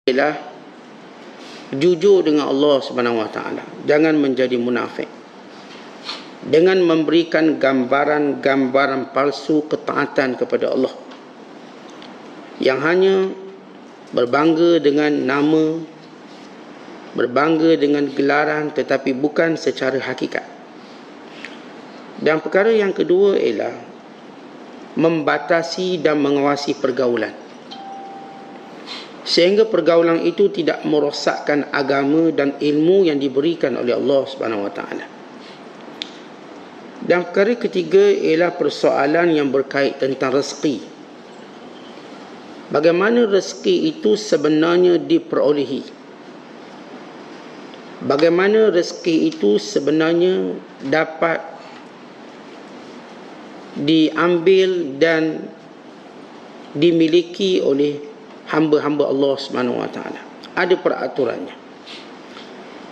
ialah jujur dengan Allah Subhanahu Wa Taala. Jangan menjadi munafik dengan memberikan gambaran-gambaran palsu ketaatan kepada Allah yang hanya berbangga dengan nama, berbangga dengan gelaran, tetapi bukan secara hakikat. Dan perkara yang kedua ialah membatasi dan mengawasi pergaulan, sehingga pergaulan itu tidak merosakkan agama dan ilmu yang diberikan oleh Allah Subhanahu Wa Taala. Dan perkara ketiga ialah persoalan yang berkait tentang rezeki. Bagaimana rezeki itu sebenarnya diperolehi? Bagaimana rezeki itu sebenarnya dapat diambil dan dimiliki oleh hamba-hamba Allah Subhanahu Wa Taala? Ada peraturannya.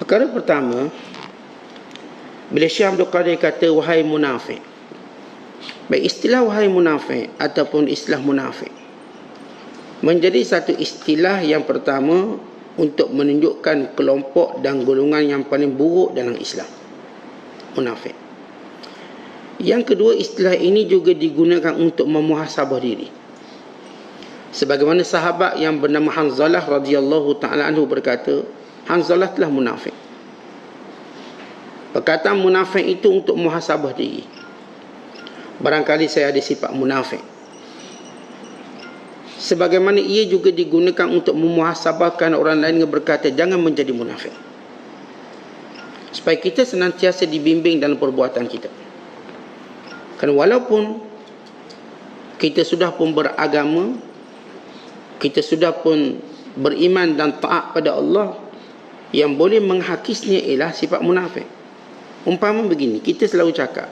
Perkara pertama, bila Syekh Abdul Qadir kata wahai munafik, baik istilah wahai munafik ataupun istilah munafik menjadi satu istilah yang pertama untuk menunjukkan kelompok dan golongan yang paling buruk dalam Islam, munafik. Yang kedua, istilah ini juga digunakan untuk memuhasabah diri. Sebagaimana sahabat yang bernama Hanzalah radhiyallahu ta'ala anhu berkata, Hanzalah telah munafik. Perkataan munafik itu untuk muhasabah diri. Barangkali saya ada sifat munafik. Sebagaimana ia juga digunakan untuk memuhasabahkan orang lain yang berkata jangan menjadi munafik, supaya kita senantiasa dibimbing dalam perbuatan kita. Kerana walaupun kita sudah pun beragama, kita sudah pun beriman dan taat pada Allah, yang boleh menghakisnya ialah sifat munafik. Umpama begini, kita selalu cakap,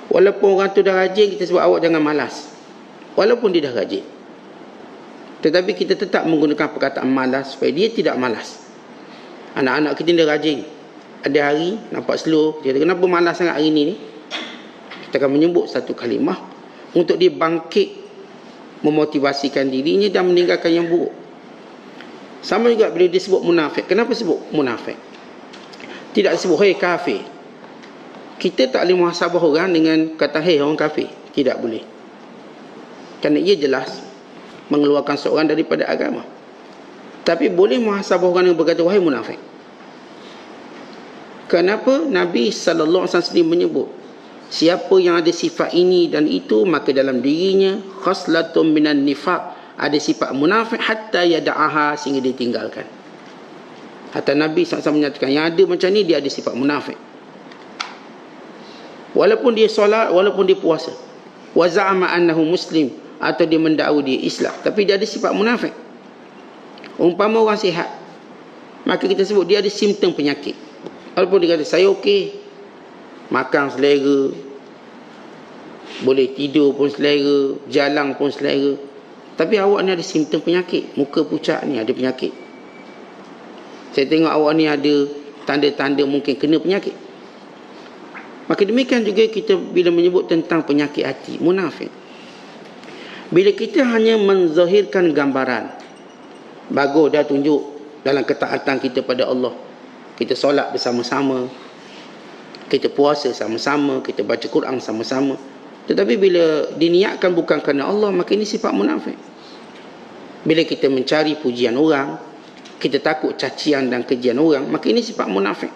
walaupun orang tu dah rajin, kita sebut awak jangan malas. Walaupun dia dah rajin, tetapi kita tetap menggunakan perkataan malas supaya dia tidak malas. Anak-anak kita dah rajin, ada hari nampak slow, dia kata kenapa malas sangat hari ni? Kita akan menyebut satu kalimah untuk dia bangkit, memotivasikan dirinya dan meninggalkan yang buruk. Sama juga bila disebut munafik. Kenapa sebut munafik? Tidak disebut hei kafir. Kita tak boleh muhasabah orang dengan kata hei orang kafir. Tidak boleh. Kerana ia jelas mengeluarkan seorang daripada agama. Tapi boleh muhasabah orang yang berkata wahai munafik. Kenapa? Nabi sallallahu alaihi wasallam menyebut siapa yang ada sifat ini dan itu, maka dalam dirinya khaslatun minan nifaq, ada sifat munafik hatta yada'aha, sehingga dia tinggalkan. Hatta Nabi SAW menyatakan yang ada macam ni dia ada sifat munafik. Walaupun dia solat, walaupun dia puasa, wa za'ama annahu muslim, atau dia mendakwa dia Islam, tapi dia ada sifat munafik. Umpama orang sihat, maka kita sebut dia ada simptom penyakit. Walaupun dia kata saya okey, makan selera, boleh tidur pun selera, jalan pun selera, tapi awak ni ada simptom penyakit. Muka pucat ni ada penyakit. Saya tengok awak ni ada tanda-tanda mungkin kena penyakit. Maka demikian juga kita bila menyebut tentang penyakit hati, munafik. Bila kita hanya menzahirkan gambaran, bagus dah tunjuk dalam ketaatan kita pada Allah, kita solat bersama-sama, kita puasa sama-sama, kita baca Quran sama-sama, tetapi bila diniatkan bukan kerana Allah, maka ini sifat munafik. Bila kita mencari pujian orang, kita takut cacian dan kejian orang, maka ini sifat munafik.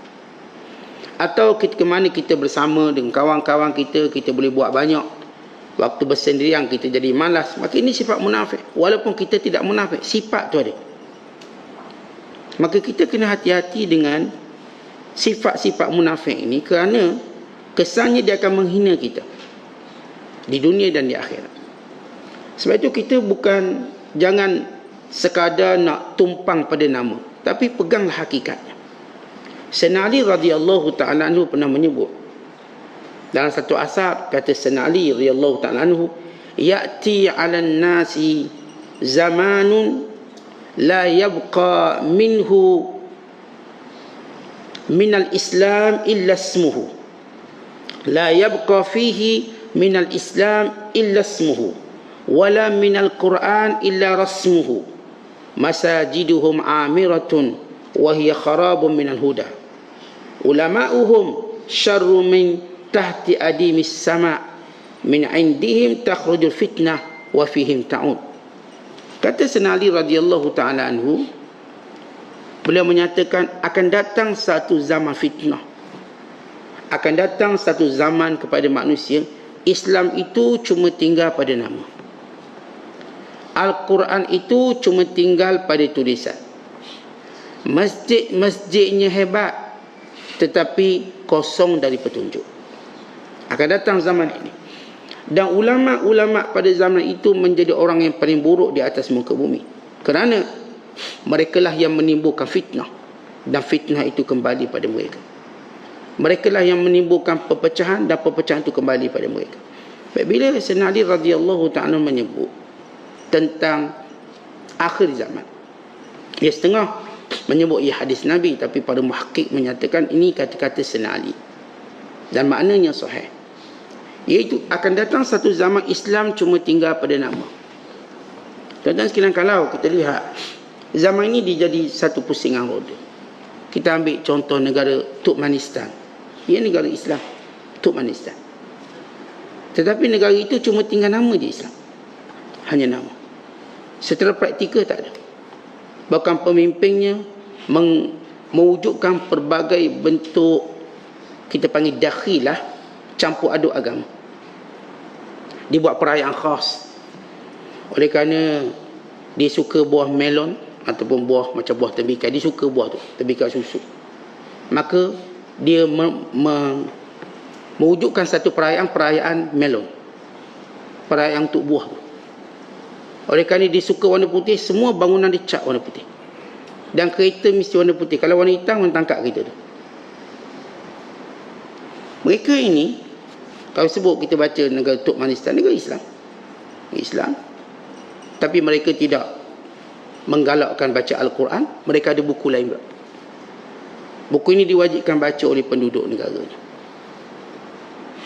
Atau ketika mana kita bersama dengan kawan-kawan kita, kita boleh buat banyak, waktu bersendirian kita jadi malas, maka ini sifat munafik. Walaupun kita tidak munafik, sifat tu ada. Maka kita kena hati-hati dengan sifat-sifat munafik ini, kerana kesannya dia akan menghina kita di dunia dan di akhirat. Sebab itu kita jangan sekadar nak tumpang pada nama, tapi peganglah hakikatnya. Sayyidina Ali radhiyallahu ta'ala anhu pernah menyebut dalam satu asar, kata Sayyidina Ali radhiyallahu ta'ala anhu, ya'ti 'alan nasi zamanun la yabqa minhu minal islam illa ismuhu, la yabqa fihi minal islam illa ismuhu wala minal Quran illa rasmuhu masajiduhum amiratun wa hiya kharabun minal huda. Ulama'uhum syarru min tahti adimis sama' min indihim takhrujul fitnah wa fihim ta'ud. Kata Sayyidina Ali radhiyallahu ta'ala anhu, beliau menyatakan akan datang satu zaman fitnah, akan datang satu zaman kepada manusia Islam itu cuma tinggal pada nama, Al-Quran itu cuma tinggal pada tulisan, masjid-masjidnya hebat tetapi kosong dari petunjuk. Akan datang zaman ini, dan ulama-ulama pada zaman itu menjadi orang yang paling buruk di atas muka bumi, kerana merekalah yang menimbulkan fitnah, dan fitnah itu kembali pada mereka. Merekalah yang menimbulkan perpecahan, dan perpecahan itu kembali pada mereka. Baik, bila Sayyidina Ali radhiyallahu ta'ala menyebut tentang akhir zaman, dia setengah menyebut ia hadis Nabi, tapi para muhakkik menyatakan ini kata-kata Sayyidina Ali dan maknanya sahih, iaitu akan datang satu zaman Islam cuma tinggal pada nama. Tuan-tuan sekalian, kalau kita lihat zaman ini dia jadi satu pusingan roda. Kita ambil contoh negara Turkmenistan. Ia negara Islam, Turkmenistan. Tetapi negara itu cuma tinggal nama je Islam, hanya nama. Secara praktikal tak ada. Bahkan pemimpinnya mewujudkan pelbagai bentuk, kita panggil dakhilah, campur aduk agama. Dibuat perayaan khas. Oleh kerana dia suka buah melon ataupun buah macam buah tembikar, dia suka buah tu, tembikar susu, maka dia mewujudkan satu perayaan melon, perayaan untuk buah tu. Oleh kerana dia suka warna putih, semua bangunan dia cat warna putih, dan kereta mesti warna putih. Kalau warna hitam, orang tangkap kereta tu. Mereka ini, kalau sebut kita baca negara Turkmenistan, negara Islam, Islam, tapi mereka tidak menggalakkan baca Al-Quran. Mereka ada buku lain pula. Buku ini diwajibkan baca oleh penduduk negara.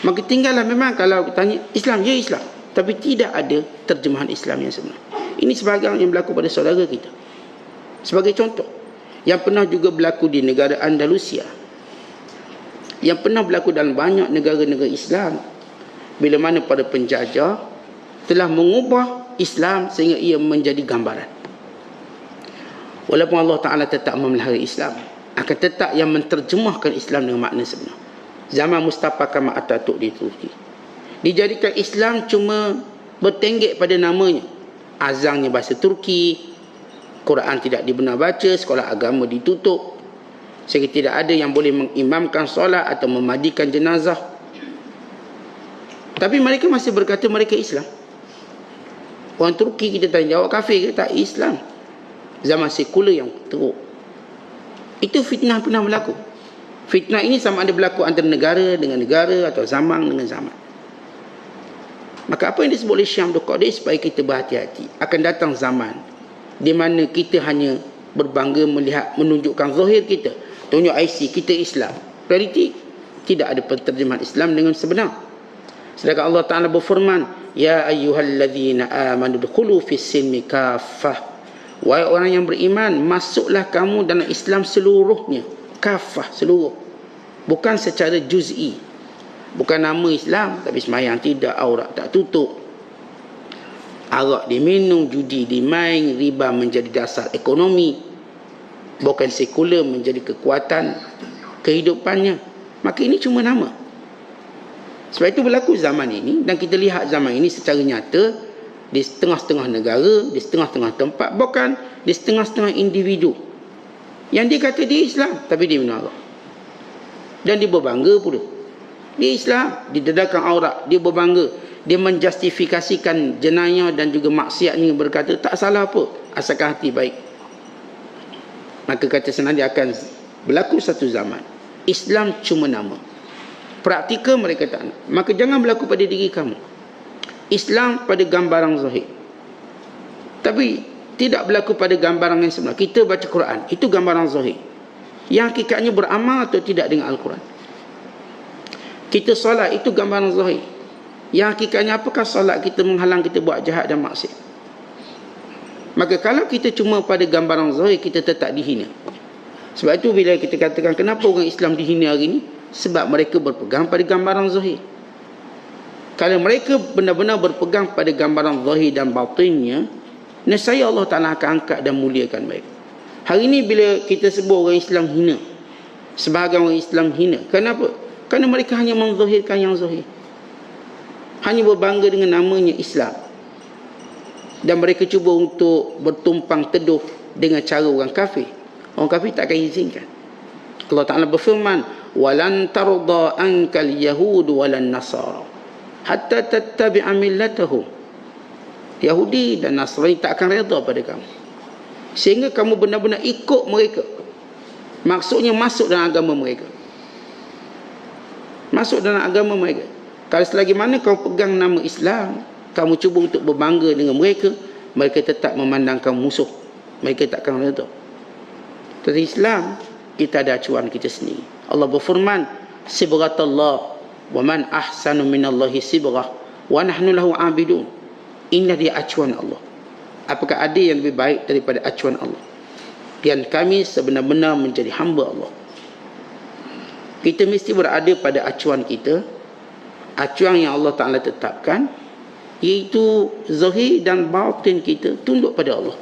Maka tinggallah, memang kalau tanya Islam, ya Islam, tapi tidak ada terjemahan Islam yang sebenar. Ini sebahagian yang berlaku pada saudara kita. Sebagai contoh, yang pernah juga berlaku di negara Andalusia, yang pernah berlaku dalam banyak negara-negara Islam, bila mana para penjajah telah mengubah Islam sehingga ia menjadi gambaran. Walaupun Allah Ta'ala tetap memelihara Islam, akan tetap yang menterjemahkan Islam dengan makna sebenar. Zaman Mustafa Kemal Atatürk di Turki, dijadikan Islam cuma bertenggek pada namanya. Azannya bahasa Turki, Quran tidak dibenar baca, sekolah agama ditutup, sehingga tidak ada yang boleh mengimamkan solat atau memandikan jenazah. Tapi mereka masih berkata mereka Islam. Orang Turki kita tanya jawab, kafir ke? Tak, Islam. Zaman sekular yang teruk. Itu fitnah pernah berlaku. Fitnah ini sama ada berlaku antara negara dengan negara atau zaman dengan zaman. Maka apa yang disebut oleh Syekh Abdul Qadir, supaya kita berhati-hati. Akan datang zaman di mana kita hanya berbangga melihat, menunjukkan zahir kita, tunjuk IC kita Islam. Realiti tidak ada penterjemahan Islam dengan sebenar. Sedangkan Allah Ta'ala berfirman, ya ayyuhalladzina amanu dukhulu fis silmi kaffah. Wahai orang yang beriman, masuklah kamu dalam Islam seluruhnya. Kafah, seluruh. Bukan secara juz'i. Bukan nama Islam, tapi sembahyang tidak, aurat tak tutup, arak diminum, judi dimain, riba menjadi dasar ekonomi, bukan sekular menjadi kekuatan kehidupannya. Maka ini cuma nama. Sebab itu berlaku zaman ini, dan kita lihat zaman ini secara nyata di setengah-setengah negara, di setengah-setengah tempat, bahkan di setengah-setengah individu yang dia kata dia Islam, tapi dia minum arak. Dan dia berbangga pula dia Islam, dia dedahkan aurat, dia berbangga, dia menjustifikasikan jenayah dan juga maksiatnya, berkata tak salah apa, asalkan hati baik. Maka kata senang, dia akan berlaku satu zaman Islam cuma nama, praktikal mereka tak nak. Maka jangan berlaku pada diri kamu Islam pada gambaran zahir, tapi tidak berlaku pada gambaran yang sebenar. Kita baca Quran, itu gambaran zahir, yang hakikatnya beramal atau tidak dengan Al-Quran. Kita solat, itu gambaran zahir, yang hakikatnya apakah solat kita menghalang kita buat jahat dan maksiat. Maka kalau kita cuma pada gambaran zahir, kita tetap dihina. Sebab itu bila kita katakan kenapa orang Islam dihina hari ini, sebab mereka berpegang pada gambaran zahir. Kalau mereka benar-benar berpegang pada gambaran zahir dan batinnya, nescaya Allah Ta'ala akan angkat dan muliakan mereka. Hari ini bila kita sebut orang Islam hina, sebahagian orang Islam hina, kenapa? Kerana mereka hanya menzahirkan yang zahir, hanya berbangga dengan namanya Islam, dan mereka cuba untuk bertumpang teduh dengan cara orang kafir. Orang kafir tak akan izinkan. Allah Ta'ala berfirman, walan tarda ankal yahud walan nasara hatta tattabi'a millatahum. Yahudi dan Nasrani tak akan redha pada kamu sehingga kamu benar-benar ikut mereka. Maksudnya masuk dalam agama mereka. Masuk dalam agama mereka. Kalau selagi mana kamu pegang nama Islam, kamu cuba untuk berbangga dengan mereka, mereka tetap memandang kamu musuh. Mereka tak akan redha. Tetapi Islam, kita ada acuan kita sendiri. Allah berfirman, sibghatallah wa man ahsanu minallahi sibghah wa nahnu lahu abidun. Inilah dia acuan Allah. Apakah ada yang lebih baik daripada acuan Allah? Dan kami sebenar-benar menjadi hamba Allah. Kita mesti berada pada acuan kita, acuan yang Allah Ta'ala tetapkan, iaitu zahir dan batin kita tunduk pada Allah.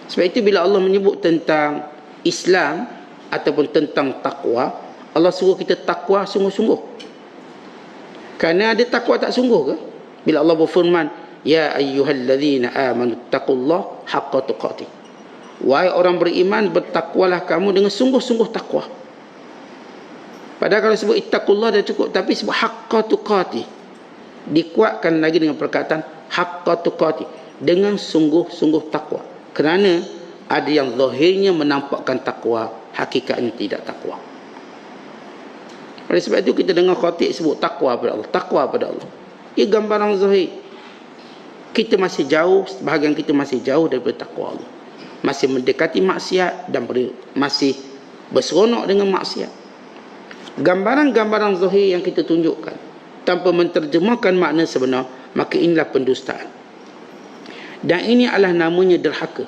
Sebab itu bila Allah menyebut tentang Islam ataupun tentang takwa, Allah suruh kita takwa sungguh-sungguh. Kerana ada takwa tak sungguh ke? Bila Allah berfirman, ya ayyuhallazina amanu taqullaha haqqa tuqatih. Wahai orang beriman, bertakwalah kamu dengan sungguh-sungguh takwa. Padahal kalau sebut ittaqullah dah cukup, tapi sebut haqqa tuqatih, dikuatkan lagi dengan perkataan haqqa tuqatih, dengan sungguh-sungguh takwa. Kerana ada yang zahirnya menampakkan takwa, hakikatnya tidak takwa. Oleh sebab itu kita dengar khatib sebut takwa pada Allah, takwa pada Allah. Ia gambaran zahir. Kita masih jauh, sebahagian kita masih jauh daripada takwa Allah. Masih mendekati maksiat dan masih berseronok dengan maksiat. Gambaran-gambaran zahir yang kita tunjukkan tanpa menterjemahkan makna sebenar, maka inilah pendustaan. Dan ini adalah namanya derhaka,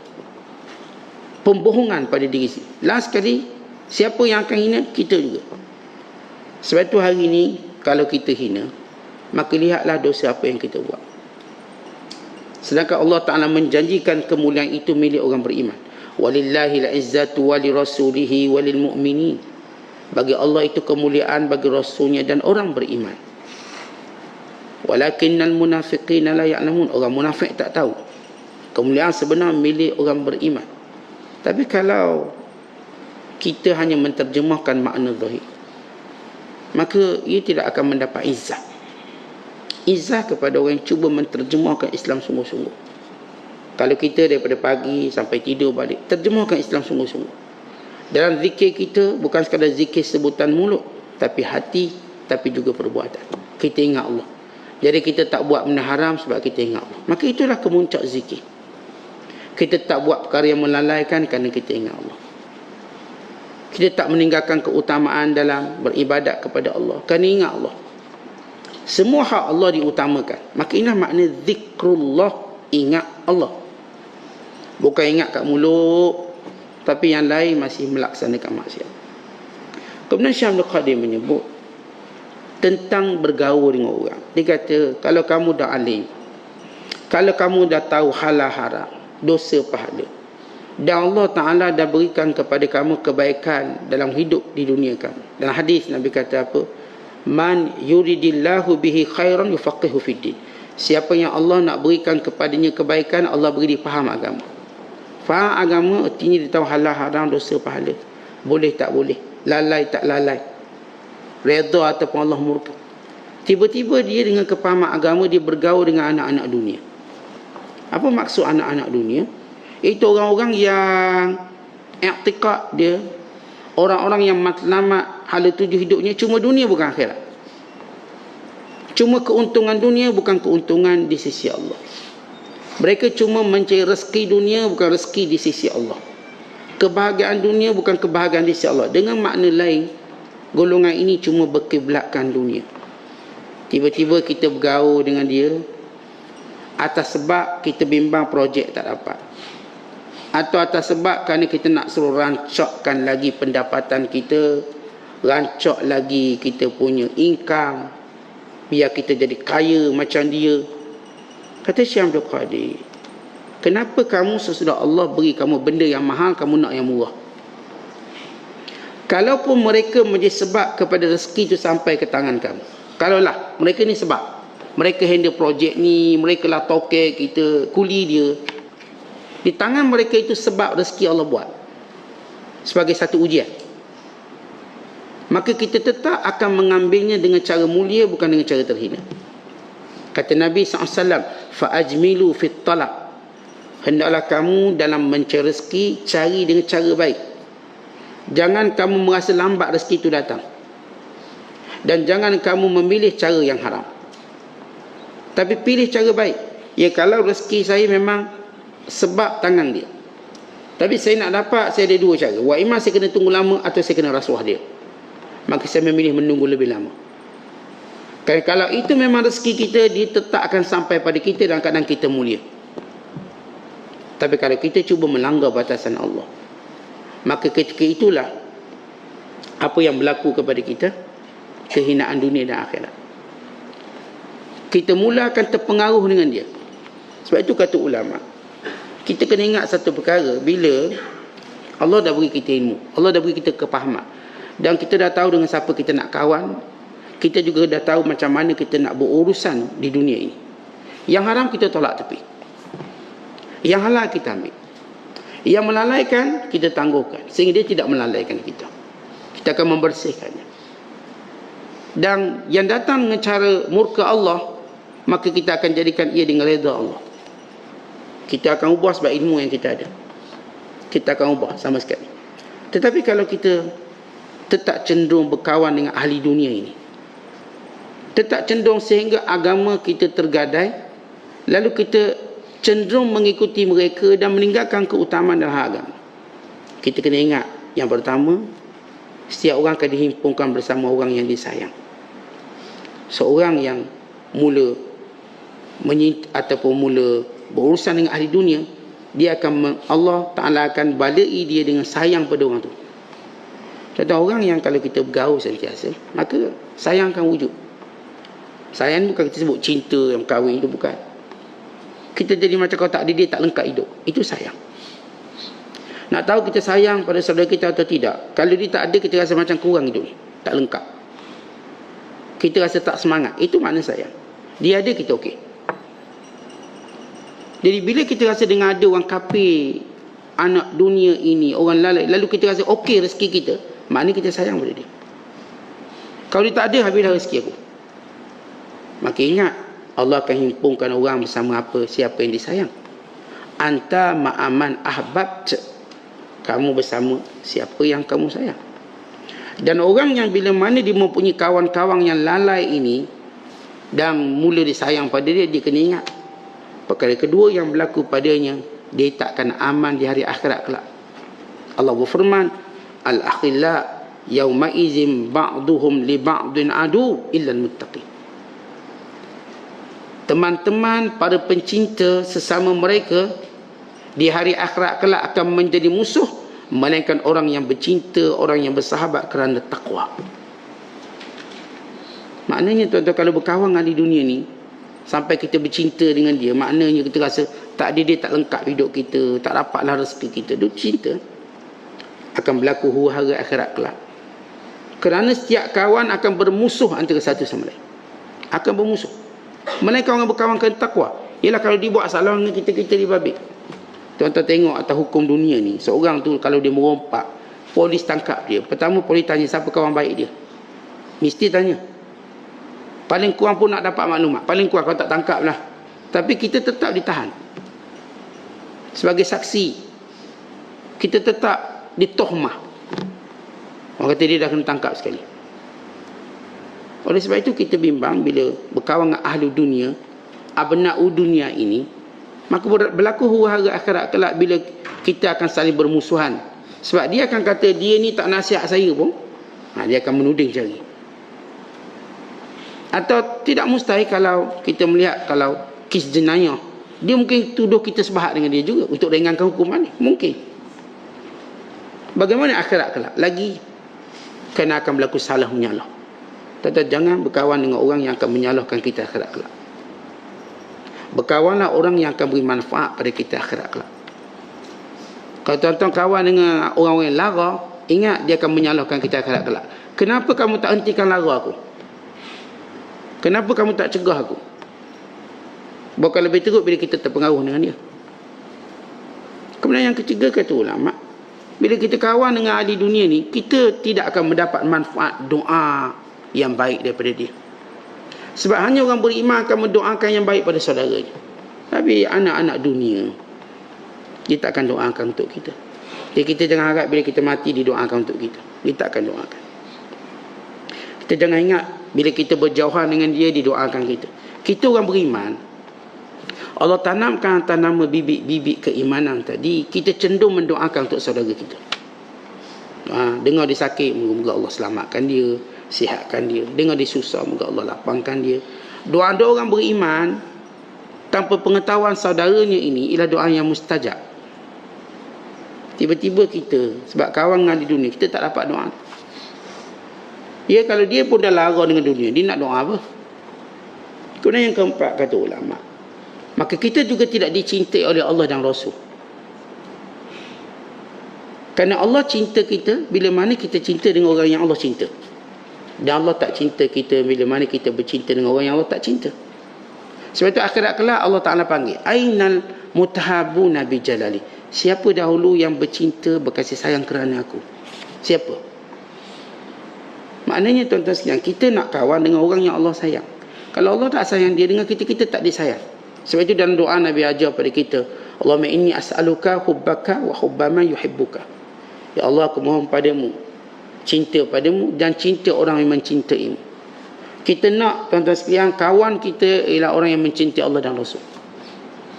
pembohongan pada diri sendiri. Last sekali, siapa yang akan hina? Kita juga. Sebab itu hari ini kalau kita hina, maka lihatlah dosa apa yang kita buat. Sedangkan Allah Ta'ala menjanjikan kemuliaan itu milik orang beriman. Walillahil izzatu walirasulihi walilmu'minin. Bagi Allah itu kemuliaan, bagi Rasulnya dan orang beriman. Walakinnal munafiqina la ya'lamun. Orang munafik tak tahu. Kemuliaan sebenar milik orang beriman. Tapi kalau kita hanya menterjemahkan makna zahir, maka ia tidak akan mendapat izzah. Izzah kepada orang yang cuba menterjemahkan Islam sungguh-sungguh. Kalau kita daripada pagi sampai tidur balik, terjemahkan Islam sungguh-sungguh. Dalam zikir kita bukan sekadar zikir sebutan mulut, tapi hati, tapi juga perbuatan. Kita ingat Allah. Jadi kita tak buat benda haram sebab kita ingat Allah. Maka itulah kemuncak zikir. Kita tak buat perkara yang melalaikan kerana kita ingat Allah. Kita tak meninggalkan keutamaan dalam beribadat kepada Allah kerana ingat Allah. Semua hak Allah diutamakan. Maka inilah makna zikrullah, ingat Allah. Bukan ingat kat mulut, tapi yang lain masih melaksanakan maksiat. Kemudian Syekh Abdul Qadir menyebut tentang bergaul dengan orang. Dia kata, kalau kamu dah alim, kalau kamu dah tahu halal haram, dosa pahala, dan Allah Ta'ala dah berikan kepada kamu kebaikan dalam hidup di dunia kamu. Dalam hadis Nabi kata apa? Man yuridillahu bihi khairan yufaqihu fiddin. Siapa yang Allah nak berikan kepadanya kebaikan, Allah beri dia faham agama. Faham agama artinya dia tahu halal haram, dosa pahala, boleh tak boleh, lalai tak lalai, redha ataupun Allah murka. Tiba-tiba dia dengan kefahaman agama, dia bergaul dengan anak-anak dunia. Apa maksud anak-anak dunia? Itu orang-orang yang i'tiqad dia, orang-orang yang matlamat hala tuju hidupnya cuma dunia bukan akhirat. Cuma keuntungan dunia bukan keuntungan di sisi Allah. Mereka cuma mencari rezeki dunia bukan rezeki di sisi Allah. Kebahagiaan dunia bukan kebahagiaan di sisi Allah. Dengan makna lain, golongan ini cuma berkiblatkan dunia. Tiba-tiba kita bergaul dengan dia, atas sebab kita bimbang projek tak dapat, atau atas sebab kerana kita nak suruh rancakkan lagi pendapatan kita, rancak lagi kita punya income, biar kita jadi kaya macam dia. Kata Syekh Abdul Qadir, kenapa kamu sesudah Allah beri kamu benda yang mahal, kamu nak yang murah? Kalaupun mereka menjadi sebab kepada rezeki itu sampai ke tangan kamu, kalaulah mereka ni sebab, mereka handle projek ni, mereka lah toke kita, kuli dia, di tangan mereka itu sebab rezeki Allah buat sebagai satu ujian, maka kita tetap akan mengambilnya dengan cara mulia, bukan dengan cara terhina. Kata Nabi SAW, fa'ajmilu fit talab, hendaklah kamu dalam mencari rezeki cari dengan cara baik. Jangan kamu merasa lambat rezeki itu datang, dan jangan kamu memilih cara yang haram, tapi pilih cara baik. Ya, kalau rezeki saya memang sebab tangan dia, tapi saya nak dapat, saya ada dua cara. Wa imam saya kena tunggu lama, atau saya kena rasuah dia, maka saya memilih menunggu lebih lama. Kerana kalau itu memang rezeki kita, dia tetap akan sampai pada kita dalam keadaan kita mulia. Tapi kalau kita cuba melanggar batasan Allah, maka ketika itulah apa yang berlaku kepada kita, kehinaan dunia dan akhirat. Kita mula akan terpengaruh dengan dia. Sebab itu kata ulama, kita kena ingat satu perkara, bila Allah dah beri kita ilmu, Allah dah beri kita kepahaman, dan kita dah tahu dengan siapa kita nak kawan, kita juga dah tahu macam mana kita nak berurusan di dunia ini. Yang haram kita tolak tepi, yang halal kita ambil, yang melalaikan kita tangguhkan, sehingga dia tidak melalaikan kita. Kita akan membersihkannya. Dan yang datang dengan cara murka Allah, maka kita akan jadikan ia dengan redha Allah. Kita akan ubah sebab ilmu yang kita ada, kita akan ubah sama sekali. Tetapi kalau kita tetap cenderung berkawan dengan ahli dunia ini, tetap cenderung sehingga agama kita tergadai, lalu kita cenderung mengikuti mereka dan meninggalkan keutamaan dalam hal agama, kita kena ingat, yang pertama, setiap orang akan dihimpunkan bersama orang yang disayang. Seorang yang mula ataupun mula berurusan dengan ahli dunia, dia akan, Allah Ta'ala akan balai dia dengan sayang pada orang tu. Contoh orang yang kalau kita bergaul sentiasa, maka sayang akan wujud. Sayang bukan kita sebut cinta yang kahwin, itu bukan. Kita jadi macam kalau tak ada dia tak lengkap hidup, itu sayang. Nak tahu kita sayang pada saudara kita atau tidak, kalau dia tak ada, kita rasa macam kurang hidup ni, tak lengkap, kita rasa tak semangat, itu makna sayang. Dia ada, kita okey. Jadi bila kita rasa dengan ada orang kafir, anak dunia ini, orang lalai, lalu kita rasa okey rezeki kita, maknanya kita sayang pada dia. Kalau dia tak ada, habislah rezeki aku. Maka ingat, Allah akan himpunkan orang bersama siapa yang disayang. Anta ma'aman ahbabt, kamu bersama siapa yang kamu sayang. Dan orang yang bila mana dia mempunyai kawan-kawan yang lalai ini, dan mula disayang pada dia, dia kena ingat perkara kedua yang berlaku padanya, dia takkan aman di hari akhirat kelak. Allah berfirman, al-akhilla yawma izin ba'duhum li ba'din adu illa al-muttaqin. Teman-teman, para pencinta sesama mereka di hari akhirat kelak akan menjadi musuh, melainkan orang yang bercinta, orang yang bersahabat kerana takwa. Maknanya tuan-tuan, kalau berkawan di dunia ni sampai kita bercinta dengan dia, maknanya kita rasa tak ada dia tak lengkap hidup kita, tak dapatlah rezeki kita. Dia cinta, akan berlaku huru-hara akhirat kelak. Kerana setiap kawan akan bermusuh antara satu sama lain, akan bermusuh. Melainkan orang berkawan kerana takwa. Ialah kalau dia buat salah dengan kita dibabit. Tuan-tuan tengok atas hukum dunia ni, seorang tu kalau dia merompak, polis tangkap dia, pertama polis tanya siapa kawan baik dia, mesti tanya. Paling kurang pun nak dapat maklumat, paling kurang kalau tak tangkap lah. Tapi kita tetap ditahan sebagai saksi, kita tetap ditohmah. Orang kata dia dah kena tangkap sekali. Oleh sebab itu kita bimbang bila berkawan dengan ahli dunia, abna'u dunia ini, maka berlaku huru-hara akhirat kelak bila kita akan saling bermusuhan. Sebab dia akan kata dia ni tak nasihat saya pun, dia akan menuding cari. Atau tidak mustahil kalau kita melihat, kalau kes jenayah Dia mungkin tuduh kita sebahak dengan dia juga untuk ringankan hukuman ni. Mungkin. Bagaimana akhirat kelak? Lagi kena akan berlaku salah menyalah. Tuan-tuan, jangan berkawan dengan orang yang akan menyalahkan kita akhirat kelak. Berkawanlah orang yang akan beri manfaat pada kita akhirat kelak. Kalau tuan-tuan kawan dengan orang-orang yang lara, ingat dia akan menyalahkan kita akhirat kelak. Kenapa kamu tak hentikan lara aku? Kenapa kamu tak cegah aku? Bukan lebih teruk bila kita terpengaruh dengan dia. Kemudian yang ketiga kata ulama, bila kita kawan dengan ahli dunia ni, kita tidak akan mendapat manfaat doa yang baik daripada dia. Sebab hanya orang beriman akan mendoakan yang baik pada saudaranya. Tapi anak-anak dunia, dia tak akan doakan untuk kita. Jadi kita jangan harap bila kita mati didoakan untuk kita. Dia tak akan doakan. Kita jangan ingat bila kita berjauhan dengan dia didoakan kita. Kita orang beriman, Allah tanamkan atas nama bibit-bibit keimanan tadi, kita cenderung mendoakan untuk saudara kita. Dengar dia sakit, moga Allah selamatkan dia, sihatkan dia. Dengar dia susah, moga Allah lapangkan dia. Doa-doa orang beriman tanpa pengetahuan saudaranya ini ialah doa yang mustajab. Tiba-tiba kita, sebab kawan dengan di dunia, kita tak dapat doa. Ya, kalau dia pun dah lara dengan dunia, dia nak doa apa? Kemudian yang keempat kata ulama, maka kita juga tidak dicintai oleh Allah dan Rasul. Kerana Allah cinta kita bila mana kita cinta dengan orang yang Allah cinta. Dan Allah tak cinta kita bila mana kita bercinta dengan orang yang Allah tak cinta. Sebab itu akhirat kelak Allah Ta'ala panggil, Ainal mutahabuna bi jalali. Siapa dahulu yang bercinta, berkasih sayang kerana aku? Siapa? Maknanya tuan-tuan sekalian, kita nak kawan dengan orang yang Allah sayang. Kalau Allah tak sayang dia dengan kita, kita tak disayang. Sebab itu dalam doa Nabi ajar pada kita, Allahumma inni as'aluka hubbaka wa hubba man yuhibbuka. Ya Allah, aku mohon padamu cinta padamu dan cinta orang yang mencintaimu. Kita nak tuan-tuan sekalian, kawan kita ialah orang yang mencintai Allah dan Rasul.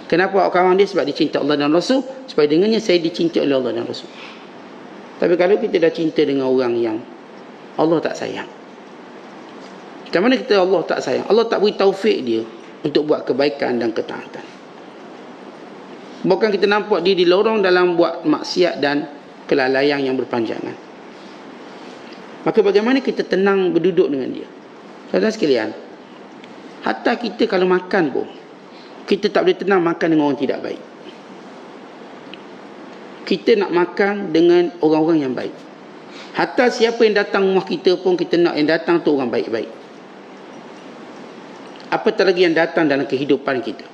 Kenapa kawan dia? Sebab dia cinta Allah dan Rasul, supaya dengannya saya dicintai oleh Allah dan Rasul. Tapi kalau kita dah cinta dengan orang yang Allah tak sayang, macam mana kita Allah tak sayang? Allah tak beri taufik dia untuk buat kebaikan dan ketaatan. Bukan kita nampak dia di lorong dalam buat maksiat dan kelalaian yang berpanjangan. Maka bagaimana kita tenang berduduk dengan dia? Saudara sekalian, hatta kita kalau makan pun, kita tak boleh tenang makan dengan orang tidak baik. Kita nak makan dengan orang-orang yang baik. Hatta siapa yang datang rumah kita pun, kita nak yang datang tu orang baik-baik. Apatah lagi yang datang dalam kehidupan kita.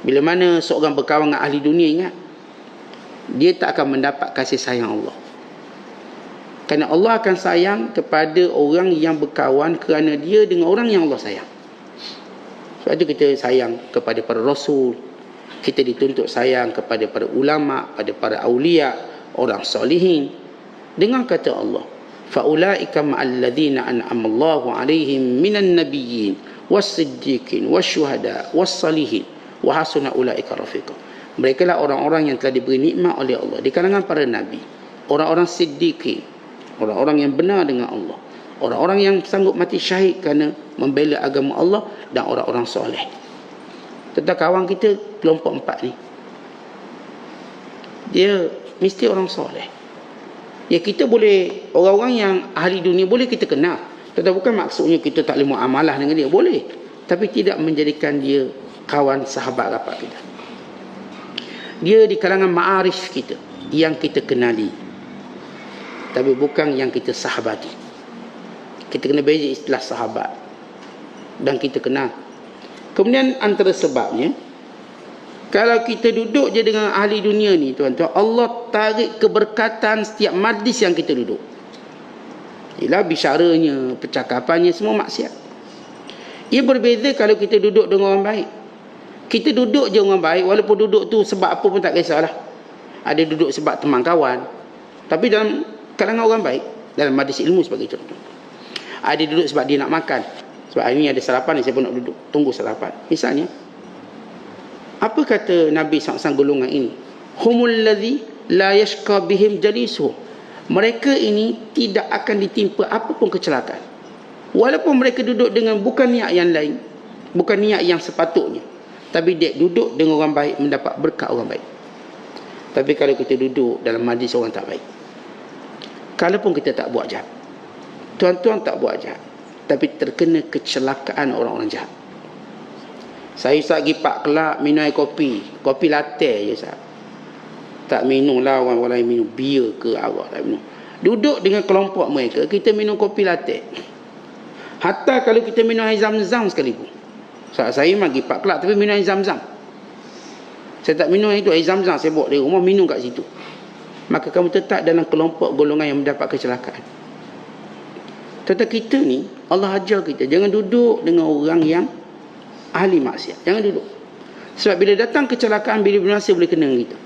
Bila mana seorang berkawan dengan ahli dunia, ingat, dia tak akan mendapat kasih sayang Allah. Kerana Allah akan sayang kepada orang yang berkawan kerana dia dengan orang yang Allah sayang. Sebab itu kita sayang kepada para rasul, kita dituntut sayang kepada para ulama, pada para awliya, orang solihin. Dengan kata Allah, faulaika ma'al ladzina an'ama Allahu 'alaihim minan nabiyyin was-siddiqin wasyuhada was-salihin wa hasuna ulaika rafiqa. Mereka lah orang-orang yang telah diberi nikmat oleh Allah di kalangan para nabi, orang-orang siddiqin, orang-orang yang benar dengan Allah, orang-orang yang sanggup mati syahid kerana membela agama Allah, dan orang-orang soleh. Tentang kawan kita kelompok 4 ni, dia mesti orang soleh. Ya, kita boleh, orang-orang yang ahli dunia boleh kita kenal, tetapi bukan maksudnya kita tak boleh muamalah dengan dia. Boleh, tapi tidak menjadikan dia kawan sahabat rapat kita. Dia di kalangan ma'arif kita, yang kita kenali, tapi bukan yang kita sahabati. Kita kena beza istilah sahabat dan kita kenal. Kemudian antara sebabnya, kalau kita duduk je dengan ahli dunia ni, tuan-tuan, Allah tarik keberkatan setiap majlis yang kita duduk. Ialah bicaranya, percakapannya, semua maksiat. Ia berbeza kalau kita duduk dengan orang baik. Kita duduk je dengan orang baik, walaupun duduk tu sebab apa pun tak kisahlah. Ada duduk sebab teman kawan, tapi dalam kalangan orang baik, dalam majlis ilmu sebagai contoh. Ada duduk sebab dia nak makan, sebab hari ni ada sarapan ni, saya pun nak duduk tunggu sarapan misalnya. Apa kata Nabi SAW golongan ini? Humul ladzi la yashqa bihim jalisuhum. Mereka ini tidak akan ditimpa apa pun kecelakaan, walaupun mereka duduk dengan bukan niat yang lain, bukan niat yang sepatutnya, Tapi dia duduk dengan orang baik mendapat berkat orang baik. Tapi kalau kita duduk dalam majlis orang tak baik, kalaupun kita tak buat jahat, tuan-tuan tak buat jahat, tapi terkena kecelakaan orang-orang jahat. Saya Ustaz pergi Pak Kelab minum air kopi latte je Ustaz. Tak minum lah orang lain minum bir ke arak, tak minum. Duduk dengan kelompok mereka, kita minum kopi latte. Hatta kalau kita minum air zam-zam sekalipun. Saya pergi Pak Kelab tapi minum air zam-zam. Saya tak minum air itu, air zam-zam saya bawa dari rumah minum kat situ. Maka kamu tetap dalam kelompok golongan yang mendapat kecelakaan. Tetapi kita ni, Allah ajar kita, jangan duduk dengan orang yang ahli maksiat. Jangan duduk. Sebab bila datang kecelakaan, bila binasa boleh kena kita.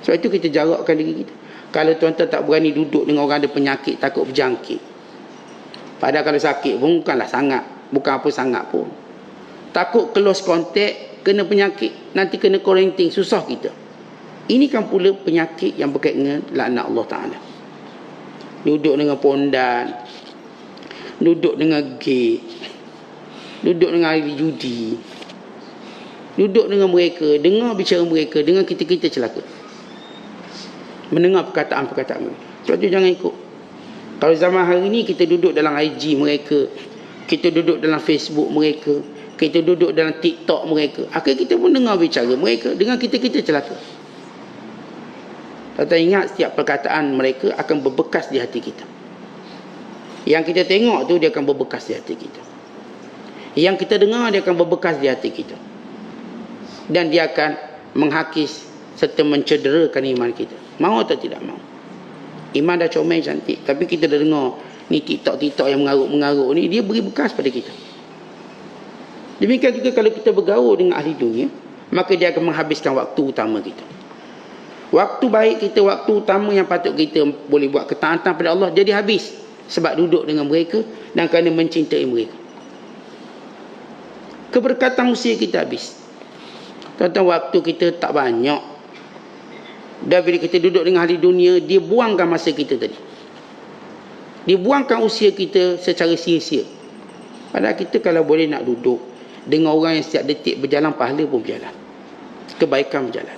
Sebab itu kita jarakkan diri kita. Kalau tuan-tuan tak berani duduk dengan orang ada penyakit, takut berjangkit. Padahal kalau sakit pun bukanlah sangat. Bukan apa sangat pun. Takut close contact, kena penyakit, nanti kena quarantine, susah kita. Ini kan pula penyakit yang berkaitan dengan laknat Allah Ta'ala. Duduk dengan pondan, duduk dengan gay, duduk dengan ahli judi, duduk dengan mereka, dengar bicara mereka, dengan kita-kita celaka. Mendengar perkataan-perkataan mereka. Sebab tu jangan ikut. Kalau zaman hari ni kita duduk dalam IG mereka, kita duduk dalam Facebook mereka, kita duduk dalam TikTok mereka, akhirnya kita pun dengar bicara mereka, dengan kita-kita celaka. Tetapi ingat, setiap perkataan mereka akan berbekas di hati kita. Yang kita tengok tu dia akan berbekas di hati kita. Yang kita dengar dia akan berbekas di hati kita. Dan dia akan menghakis serta mencederakan iman kita. Mau atau tidak mau. Iman dah comel cantik, tapi kita dah dengar ni TikTok yang mengaruk-mengaruk ni, dia beri bekas pada kita. Demikian juga kalau kita bergaul dengan ahli dunia, maka dia akan menghabiskan waktu utama kita. Waktu baik kita, waktu utama yang patut kita boleh buat ketaatan pada Allah, jadi habis sebab duduk dengan mereka dan kerana mencintai mereka. Keberkatan usia kita habis. Tentang waktu kita tak banyak. Dan bila kita duduk dengan ahli dunia, dia buangkan masa kita tadi. Dia buangkan usia kita secara sia-sia. Padahal kita kalau boleh nak duduk dengan orang yang setiap detik berjalan, pahala pun berjalan, kebaikan berjalan.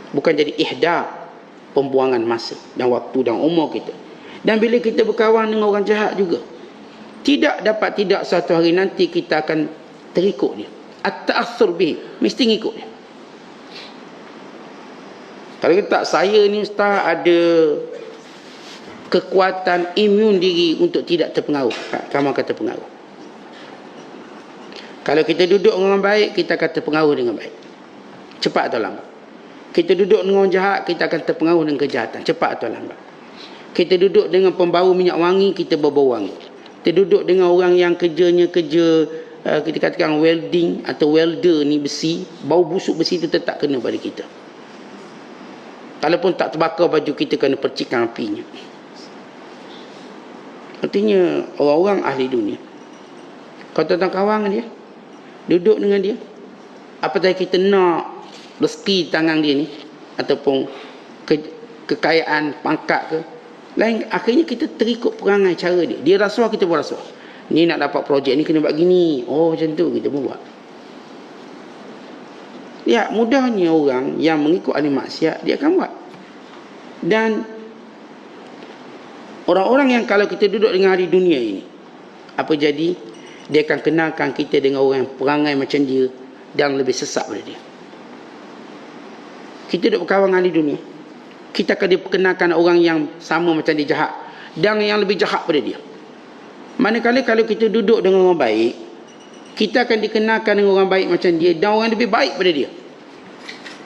Bukan jadi ihda, pembuangan masa dan waktu dan umur kita. Dan bila kita berkawan dengan orang jahat juga, tidak suatu hari nanti kita akan terikut dia. At-ta'assur bih, mesti ngikut dia. Kalau tak, saya ni Ustaz ada kekuatan imun diri untuk tidak terpengaruh. Kamu akan terpengaruh. Kalau kita duduk dengan orang baik, kita akan terpengaruh dengan baik. Cepat atau lambat. Kita duduk dengan orang jahat, kita akan terpengaruh dengan kejahatan. Cepat atau lambat. Kita duduk dengan pembau minyak wangi, kita berbau wangi. Kita duduk dengan orang yang kerjanya kerja, kita katakan welding atau welder ni besi, bau busuk besi itu tetap kena pada kita. Kalaupun tak terbakar baju kita, kena percikan apinya. Artinya orang-orang ahli dunia, kalau tentang kawan dia, duduk dengan dia, apatah kita nak rezeki tangan dia ni, ataupun kekayaan, pangkat ke, lain, akhirnya kita terikut perangai cara dia. Dia rasuah, kita pun rasuah. Ni nak dapat projek ni kena buat gini. Oh macam tu kita pun buat. Ya, mudahnya orang yang mengikut ahli maksiat, dia akan buat. Dan orang-orang yang kalau kita duduk dengan ahli dunia ini, apa jadi? Dia akan kenalkan kita dengan orang yang perangai macam dia dan lebih sesat pada dia. Kita duduk berkawan dengan ahli dunia, kita akan diperkenalkan orang yang sama macam dia jahat dan yang lebih jahat pada dia. Manakala kalau kita duduk dengan orang baik, kita akan dikenalkan dengan orang baik macam dia dan orang lebih baik pada dia.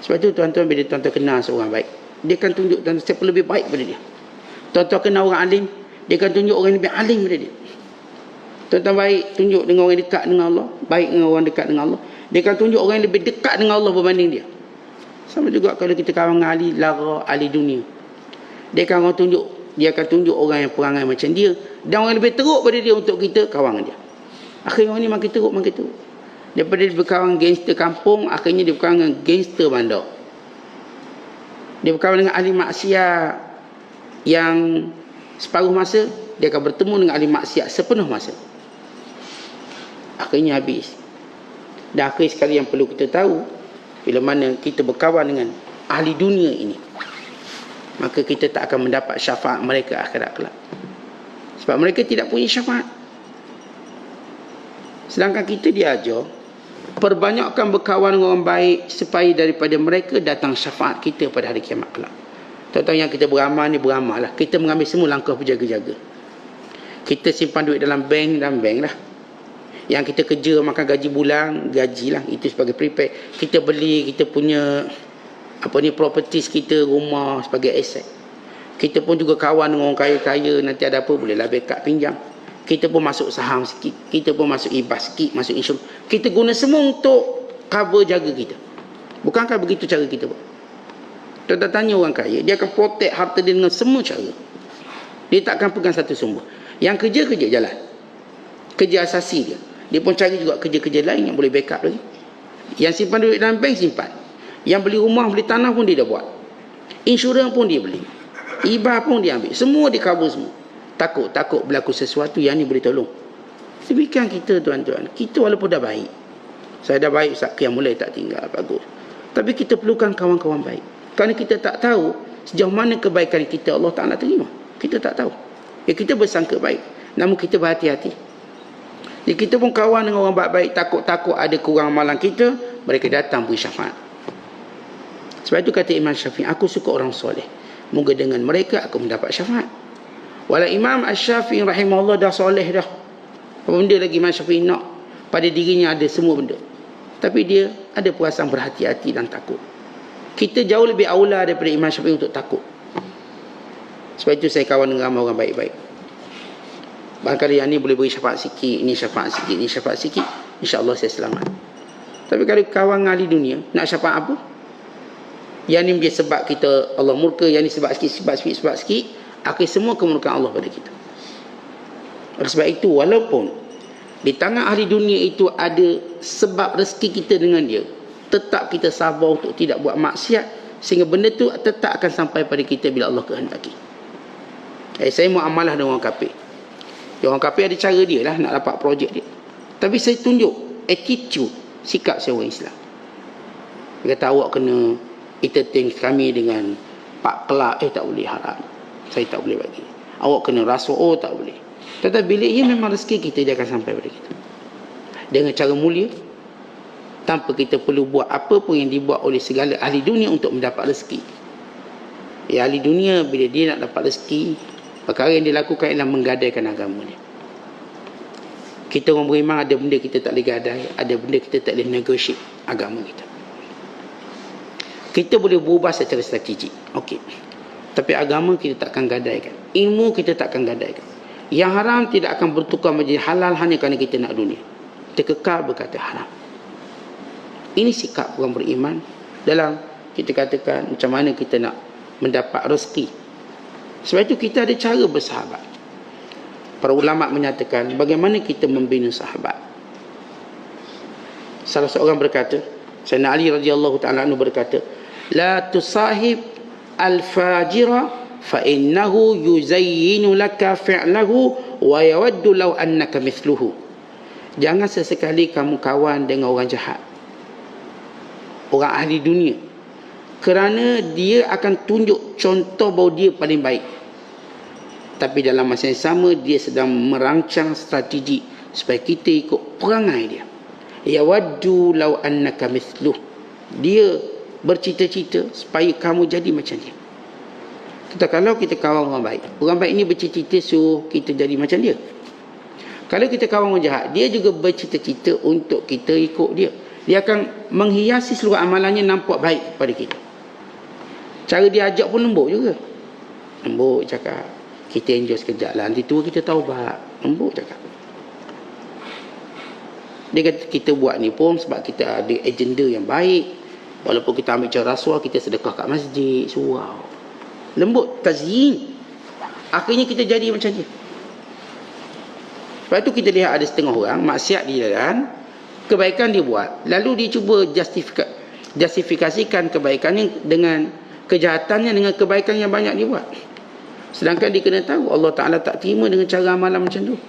Sebab tu tuan-tuan, bila tuan-tuan kenal seorang baik, dia akan tunjuk tuan-tuan siapa lebih baik pada dia. Tuan-tuan kenal orang alim, dia akan tunjuk orang yang lebih alim pada dia. Tuan-tuan baik, tunjuk dengan orang yang dekat dengan Allah, baik dengan orang dekat dengan Allah, dia akan tunjuk orang yang lebih dekat dengan Allah berbanding dia. Sama juga kalau kita kawan dengan ahli lara, ahli dunia, dia akan tunjuk orang yang perangai macam dia dan orang yang lebih teruk pada dia untuk kita kawan dengan dia. Akhirnya orang ni makin teruk. Daripada dia berkawan gangster kampung, akhirnya dia berkawan dengan gangster bandar. Dia berkawan dengan ahli maksiat yang separuh masa, dia akan bertemu dengan ahli maksiat sepenuh masa. Akhirnya habis. Dan akhir sekali yang perlu kita tahu, bila mana kita berkawan dengan ahli dunia ini, maka kita tak akan mendapat syafaat mereka akhirat kelak. Sebab mereka tidak punya syafaat. Sedangkan kita diajar perbanyakkan berkawan dengan orang baik supaya daripada mereka datang syafaat kita pada hari kiamat kelak. Tuan-tuan yang kita beramal ni, beramal lah. Kita mengambil semua langkah berjaga-jaga. Kita simpan duit dalam bank lah. Yang kita kerja makan gaji bulan, gaji lah. Itu sebagai prepaid. Kita beli, kita punya properties kita, rumah sebagai aset. Kita pun juga kawan dengan orang kaya-kaya, nanti ada apa bolehlah backup pinjam. Kita pun masuk saham sikit, kita pun masuk ibas sikit, masuk insurans. Kita guna semua untuk cover jaga kita. Bukankah begitu cara kita buat? Tuan-tuan tanya orang kaya, dia akan protect harta dia dengan semua cara. Dia tak akan pegang satu sumber. Yang kerja jalan, kerja asasi dia. Dia pun cari juga kerja-kerja lain yang boleh backup lagi. Yang simpan duit dalam bank, simpan. Yang beli rumah, beli tanah pun dia dah buat. Insurans pun dia beli. Ibah pun dia ambil. Semua dia cover semua. Takut berlaku sesuatu yang ni boleh tolong. Demikian kita, tuan-tuan. Kita walaupun dah baik. Saya dah baik, Ustaz, yang mulai tak tinggal. Bagus. Tapi kita perlukan kawan-kawan baik. Kerana kita tak tahu sejauh mana kebaikan kita Allah Ta'ala terima. Kita tak tahu. Ya, kita bersangka baik. Namun kita berhati-hati. Jadi kita pun kawan dengan orang baik-baik. Takut-takut ada kurang amalan kita. Mereka datang beri syafaat. Sebab itu kata Imam Syafi'i, aku suka orang soleh. Moga dengan mereka aku mendapat syafaat. Walau Imam Syafi'i rahimahullah dah soleh dah. Apa benda lagi Imam Syafi'i nak? Pada dirinya ada semua benda. Tapi dia ada perasaan berhati-hati dan takut. Kita jauh lebih aula daripada Imam Syafi'i untuk takut. Sebab itu saya kawan dengan ramai orang baik-baik. Barangkali yang ni boleh beri syafaat sikit, ini syafaat sikit, ini syafaat sikit, insya-Allah saya selamat. Tapi kalau kawan ahli dunia, nak syafaat apa? Yang ni dia sebab kita Allah murka, yang ni sebab sikit, akhir semua kemurkaan Allah pada kita. Oleh sebab itu, walaupun di tangan ahli dunia itu ada sebab rezeki kita dengan dia, tetap kita sabar untuk tidak buat maksiat, sehingga benda tu tetap akan sampai pada kita bila Allah kehendaki. Saya mau amalah dengan orang kafir. Orang kafir ada cara dia lah nak dapat projek dia. Tapi saya tunjuk attitude, sikap saya orang Islam. Dia kata awak kena entertain kami dengan pak kelak, tak boleh, haram. Saya tak boleh bagi. Awak kena rasuah, tak boleh. Tetapi bila ia memang rezeki kita, dia akan sampai pada kita dengan cara mulia, tanpa kita perlu buat apa pun yang dibuat oleh segala ahli dunia untuk mendapat rezeki. Ya, ahli dunia bila dia nak dapat rezeki, perkara yang dia lakukan ialah menggadaikan agama dia. Kita orang beriman ada benda kita tak boleh gadai, ada benda kita tak boleh negotiate agama kita. Kita boleh berubah secara strategik, okey. Tapi agama kita takkan gadaikan. Ilmu kita takkan gadaikan. Yang haram tidak akan bertukar menjadi halal hanya kerana kita nak dunia. Kita kekal berkata haram. Ini sikap orang beriman dalam kita katakan macam mana kita nak mendapat rezeki. Sebab itu kita ada cara bersahabat. Para ulama menyatakan bagaimana kita membina sahabat. Salah seorang berkata, Sayyidina Ali radhiyallahu ta'ala anhu berkata, la tusahib al-fajira fa innahu yuzayyinu laka fi'lahu wa yawaddu law annaka mithluhu. Jangan sesekali kamu kawan dengan orang jahat, orang ahli dunia, kerana dia akan tunjuk contoh bahawa dia paling baik. Tapi dalam masa yang sama dia sedang merancang strategi supaya kita ikut perangai dia. Yawaddu law annaka mithluh. Dia bercita-cita supaya kamu jadi macam dia. Kita kalau kita kawan orang baik, orang baik ni bercita-cita suruh kita jadi macam dia. Kalau kita kawan orang jahat, dia juga bercita-cita untuk kita ikut dia. Dia akan menghiasi seluruh amalannya nampak baik pada kita. Cara dia ajak pun lembut juga. Lembut cakap, kita enjoy sekejap lah, nanti tua kita taubat. Lembut cakap. Dia kata kita buat ni pun sebab kita ada agenda yang baik. Walaupun kita ambil cara rasuah, kita sedekah kat masjid, surau. Lembut, tazyin. Akhirnya kita jadi macam dia. Lepas tu kita lihat ada setengah orang maksiat dia kan, kebaikan dia buat, lalu dia cuba justifikasikan kebaikannya dengan kejahatannya dengan kebaikan yang banyak dia buat. Sedangkan dia kena tahu Allah Ta'ala tak terima dengan cara amalan macam tu.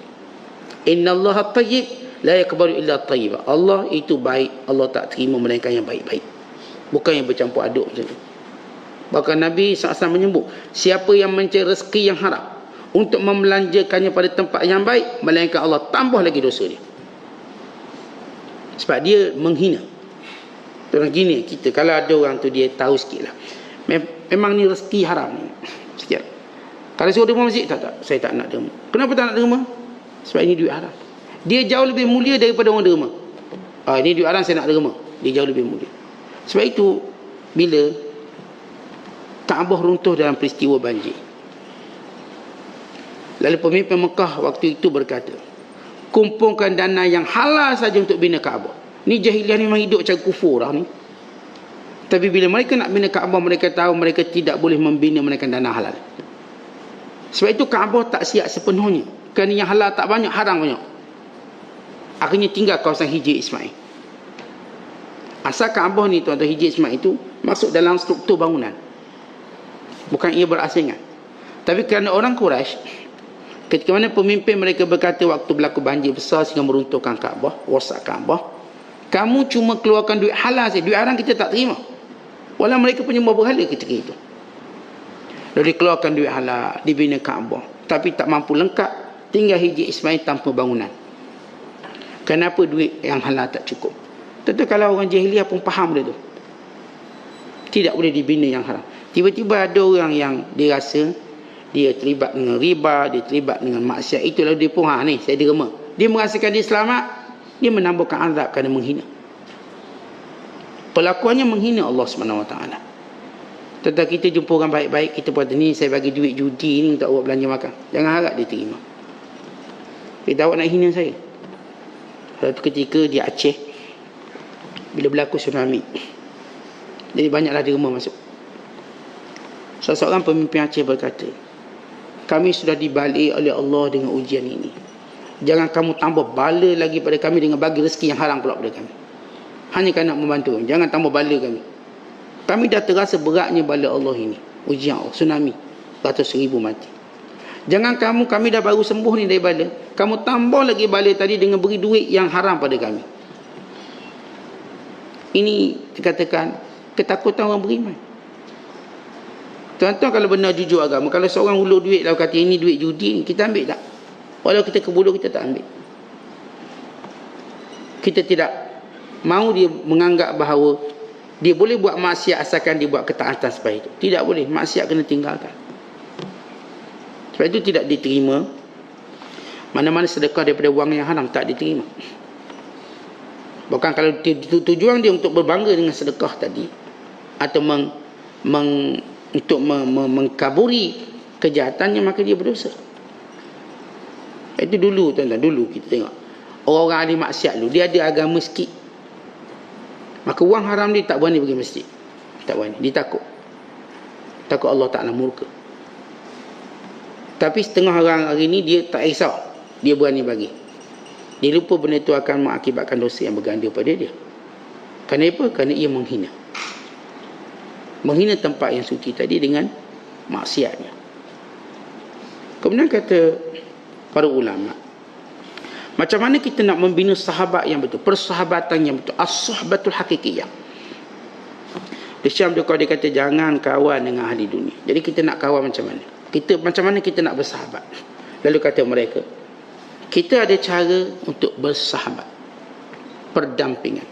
Innallaha tayyib la yaqbalu illa thayyiba. Allah itu baik, Allah tak terima melainkan yang baik-baik, bukan yang bercampur aduk macam tu. Bahkan Nabi SAW menyebut, siapa yang mencari rezeki yang haram untuk membelanjakannya pada tempat yang baik, melainkan Allah tambah lagi dosa dia. Sebab dia menghina. Orang gini kita, kalau ada orang tu dia tahu sikit lah, memang ni rezeki haram ni sikit. Kalau suruh derma masjid, tak, saya tak nak derma. Kenapa tak nak derma? Sebab ini duit haram. Dia jauh lebih mulia daripada orang derma. Ini duit haram, saya nak derma. Dia jauh lebih mulia. Sebab itu bila Kaabah runtuh dalam peristiwa banjir, lalu pemimpin Mekah waktu itu berkata, kumpulkan dana yang halal saja untuk bina Kaabah. Ni jahiliah ni memang hidup macam kufur lah ni. Tapi bila mereka nak bina Kaabah, mereka tahu mereka tidak boleh membina melainkan dana halal. Sebab itu Kaabah tak siap sepenuhnya, kerana yang halal tak banyak, haram banyak. Akhirnya tinggal kawasan Hijr Ismail. Asal Kaabah ni tuan-tuan, Hijr Ismail itu masuk dalam struktur bangunan, bukan ia berasingan. Tapi kerana orang Quraisy, ketika mana pemimpin mereka berkata waktu berlaku banjir besar sehingga meruntuhkan Kaabah, rosak Kaabah, kamu cuma keluarkan duit halal saja, duit haram kita tak terima. Walau mereka penyembah berhala ketika itu. Lalu dikeluarkan duit halal, dibina Kaabah, tapi tak mampu lengkap, tinggal Hijr Ismail tanpa bangunan. Kenapa duit yang halal tak cukup? Tentu kalau orang jahiliah pun faham benda tu, tidak boleh dibina yang haram. Tiba-tiba ada orang yang dia rasa dia terlibat dengan riba, dia terlibat dengan maksiat, itu lalu dia pun, ni saya derma. Dia merasakan dia selamat, dia menambahkan azab kerana menghina. Pelakuannya menghina Allah SWT. Tentang kita jumpa orang baik-baik, kita buat ni, saya bagi duit judi ni untuk awak belanja makan, jangan harap dia terima. Kita awak nak hina saya. Satu ketika di Aceh, bila berlaku tsunami, jadi banyaklah derma masuk. Seorang pemimpin Aceh berkata, kami sudah dibalik oleh Allah dengan ujian ini. Jangan kamu tambah bala lagi pada kami dengan bagi rezeki yang haram pula pada kami. Hanya kerana nak membantu, jangan tambah bala kami. Kami dah terasa beratnya bala Allah ini, ujian Allah, tsunami, ratus ribu mati. Jangan kami dah baru sembuh ni dari bala, kamu tambah lagi bala tadi dengan beri duit yang haram pada kami. Ini dikatakan ketakutan orang beriman. Tuan-tuan, kalau benar jujur agama, kalau seorang hulur duit lalu kata ini duit judi, kita ambil tak? Walau kita kebodoh, kita tak ambil. Kita tidak mahu dia menganggap bahawa dia boleh buat maksiat asalkan dia buat ketaatan seperti itu. Tidak boleh, maksiat kena tinggalkan. Sebab itu tidak diterima. Mana-mana sedekah daripada wang yang haram tak diterima. Bahkan kalau tujuan dia untuk berbangga dengan sedekah tadi, atau untuk mengkaburi kejahatannya, maka dia berdosa. Itu dulu tuan-tuan, dulu kita tengok orang-orang ahli maksiat dulu, dia ada agama sikit, maka wang haram dia tak berani pergi masjid, tak berani, dia takut Allah Ta'ala murka. Tapi setengah orang hari ni dia tak risau, dia berani bagi. Dia lupa benda itu akan mengakibatkan dosa yang berganda pada dia. Kenapa? Kerana ia menghina tempat yang suci tadi dengan maksiatnya. Kemudian kata para ulama, macam mana kita nak membina sahabat yang betul, persahabatan yang betul, as-suhbatul hakikiyah. Di Syam dia kata jangan kawan dengan ahli dunia. Jadi kita nak kawan macam mana? Macam mana kita nak bersahabat? Lalu kata mereka, kita ada cara untuk bersahabat, perdampingan.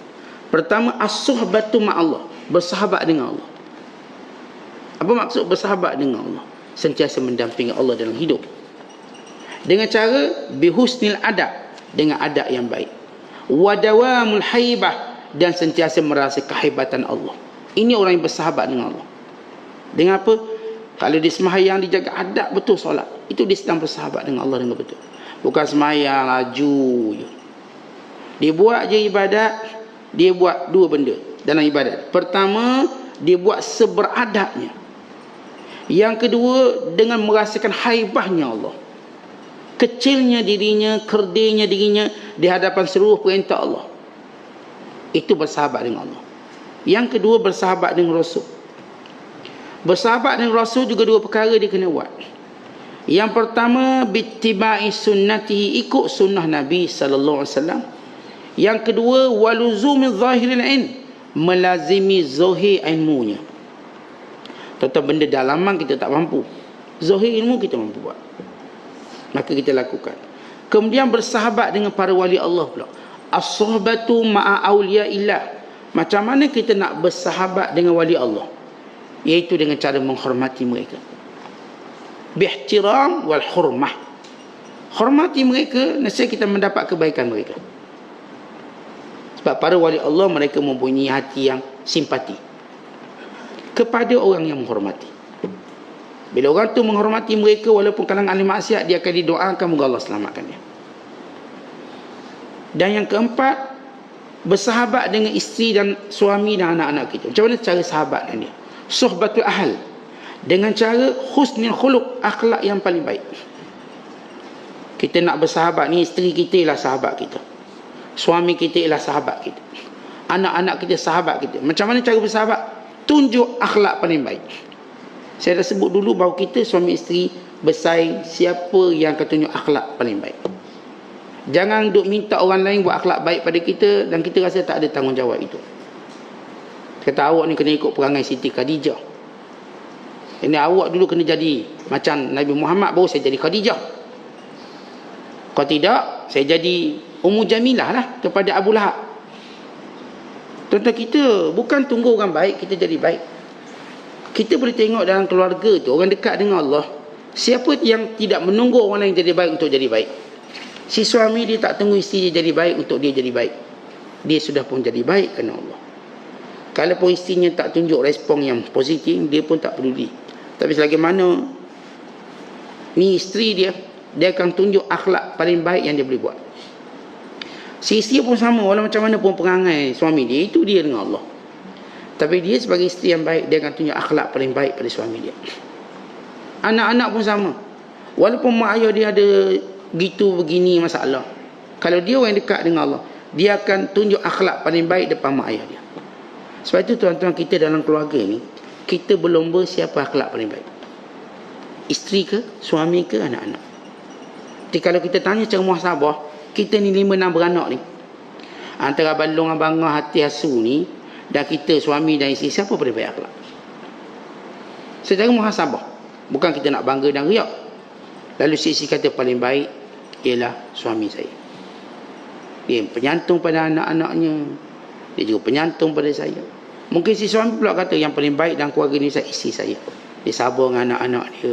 Pertama, as-suhbatu ma'allah, bersahabat dengan Allah. Apa maksud bersahabat dengan Allah? Sentiasa mendampingi Allah dalam hidup, dengan cara bihusnil adab, dengan adab yang baik, wadawamul haibah, dan sentiasa merasa kehebatan Allah. Ini orang yang bersahabat dengan Allah. Dengan apa? Kalau dia sembahyang, dia jaga adab betul solat, itu dia sedang bersahabat dengan Allah dengan betul. Bukan sembahyang laju je. Dia buat je ibadat, dia buat dua benda dalam ibadat. Pertama, dia buat seberadabnya. Yang kedua, dengan merasakan haibahnya Allah, kecilnya dirinya, kerdilnya dirinya di hadapan seluruh perintah Allah. Itu bersahabat dengan Allah. Yang kedua, bersahabat dengan Rasul. Bersahabat dengan Rasul juga dua perkara dia kena buat. Yang pertama, bittiba'i sunnatihi, ikut sunnah Nabi sallallahu alaihi wasallam. Yang kedua, waluzumi zahiril ilm, melazimi zahir ilmunya. Tentang benda dalaman kita tak mampu, zahir ilmu kita mampu buat, maka kita lakukan. Kemudian bersahabat dengan para wali Allah pula. As-sohbatu ma'a awliyaillah. Macam mana kita nak bersahabat dengan wali Allah? Iaitu dengan cara menghormati mereka. Bihtiram wal hurmah. Hormati mereka, nescaya kita mendapat kebaikan mereka. Sebab para wali Allah, mereka mempunyai hati yang simpati kepada orang yang menghormati. Bila orang tu menghormati mereka, walaupun kalangan ahli maksiat, dia akan didoakan moga Allah selamatkan dia. Dan yang keempat, bersahabat dengan isteri dan suami dan anak-anak kita. Macam mana cara sahabat dengan dia? Suhbatul ahl, dengan cara husnul khuluq, akhlak yang paling baik. Kita nak bersahabat ni, isteri kita ialah sahabat kita, suami kita ialah sahabat kita, anak-anak kita sahabat kita. Macam mana cara bersahabat? Tunjuk akhlak paling baik. Saya dah sebut dulu bahawa kita suami isteri bersaing siapa yang akan tunjuk akhlak paling baik. Jangan duk minta orang lain buat akhlak baik pada kita dan kita rasa tak ada tanggungjawab itu. Kata awak ni kena ikut perangai Siti Khadijah. Ini awak dulu kena jadi macam Nabi Muhammad baru saya jadi Khadijah. Kalau tidak, saya jadi Ummu Jamilah lah kepada Abu Lahab. Tuan-tuan, kita bukan tunggu orang baik kita jadi baik. Kita boleh tengok dalam keluarga tu, orang dekat dengan Allah, siapa yang tidak menunggu orang lain jadi baik untuk jadi baik. Si suami dia tak tunggu isteri dia jadi baik untuk dia jadi baik. Dia sudah pun jadi baik kerana Allah. Kalaupun isterinya tak tunjuk respon yang positif, dia pun tak peduli. Tapi selagi mana ni isteri dia akan tunjuk akhlak paling baik yang dia boleh buat. Si isteri pun sama, walau macam mana pun perangai suami dia, itu dia dengan Allah. Tapi dia sebagai isteri yang baik, dia akan tunjuk akhlak paling baik pada suami dia. Anak-anak pun sama. Walaupun mak ayah dia ada gitu begini masalah, kalau dia orang yang dekat dengan Allah, dia akan tunjuk akhlak paling baik depan mak ayah dia. Sebab itu tuan-tuan, kita dalam keluarga ni, kita berlomba siapa akhlak paling baik, isteri ke, suami ke, anak-anak. Jadi kalau kita tanya cara muhasabah, kita ni 5-6 beranak ni, antara balong abangah hati asu ni, dan kita suami dan isteri, siapa paling baik akhlak? Secara muhasabah, bukan kita nak bangga dan riak. Lalu si isteri kata paling baik ialah suami saya. Dia penyantun pada anak-anaknya, dia juga penyantun pada saya. Mungkin si suami pula kata yang paling baik dalam keluarga ni saya, isteri saya. Dia sabar dengan anak-anak dia,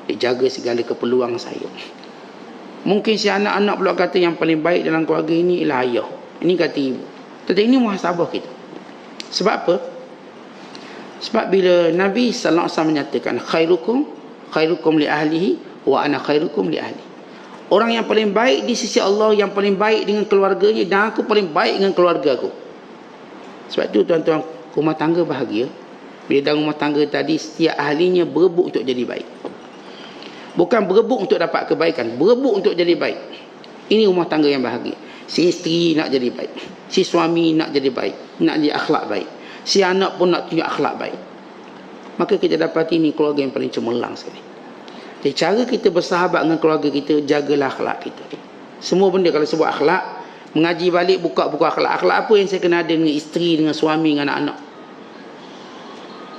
dia jaga segala keperluan saya. Mungkin si anak-anak pula kata yang paling baik dalam keluarga ini ialah ayah, ini kata ibu. Tetapi ini muhasabah kita. Sebab apa? Sebab bila Nabi sallallahu alaihi wasallam menyatakan khairukum li ahlihi wa ana khairukum li ahli. Orang yang paling baik di sisi Allah, yang paling baik dengan keluarganya, dan aku paling baik dengan keluarga aku. Sebab itu tuan-tuan, rumah tangga bahagia bila dalam rumah tangga tadi setiap ahlinya berebut untuk jadi baik. Bukan berebut untuk dapat kebaikan, berebut untuk jadi baik. Ini rumah tangga yang bahagia. Si isteri nak jadi baik, si suami nak jadi baik, nak jadi akhlak baik, si anak pun nak tunjuk akhlak baik. Maka kita dapat ini keluarga yang paling cemerlang sekali. Jadi cara kita bersahabat dengan keluarga kita, jagalah akhlak kita. Semua benda kalau sebut akhlak, mengaji balik buka buku akhlak. Akhlak apa yang saya kena ada dengan isteri, dengan suami, dengan anak-anak,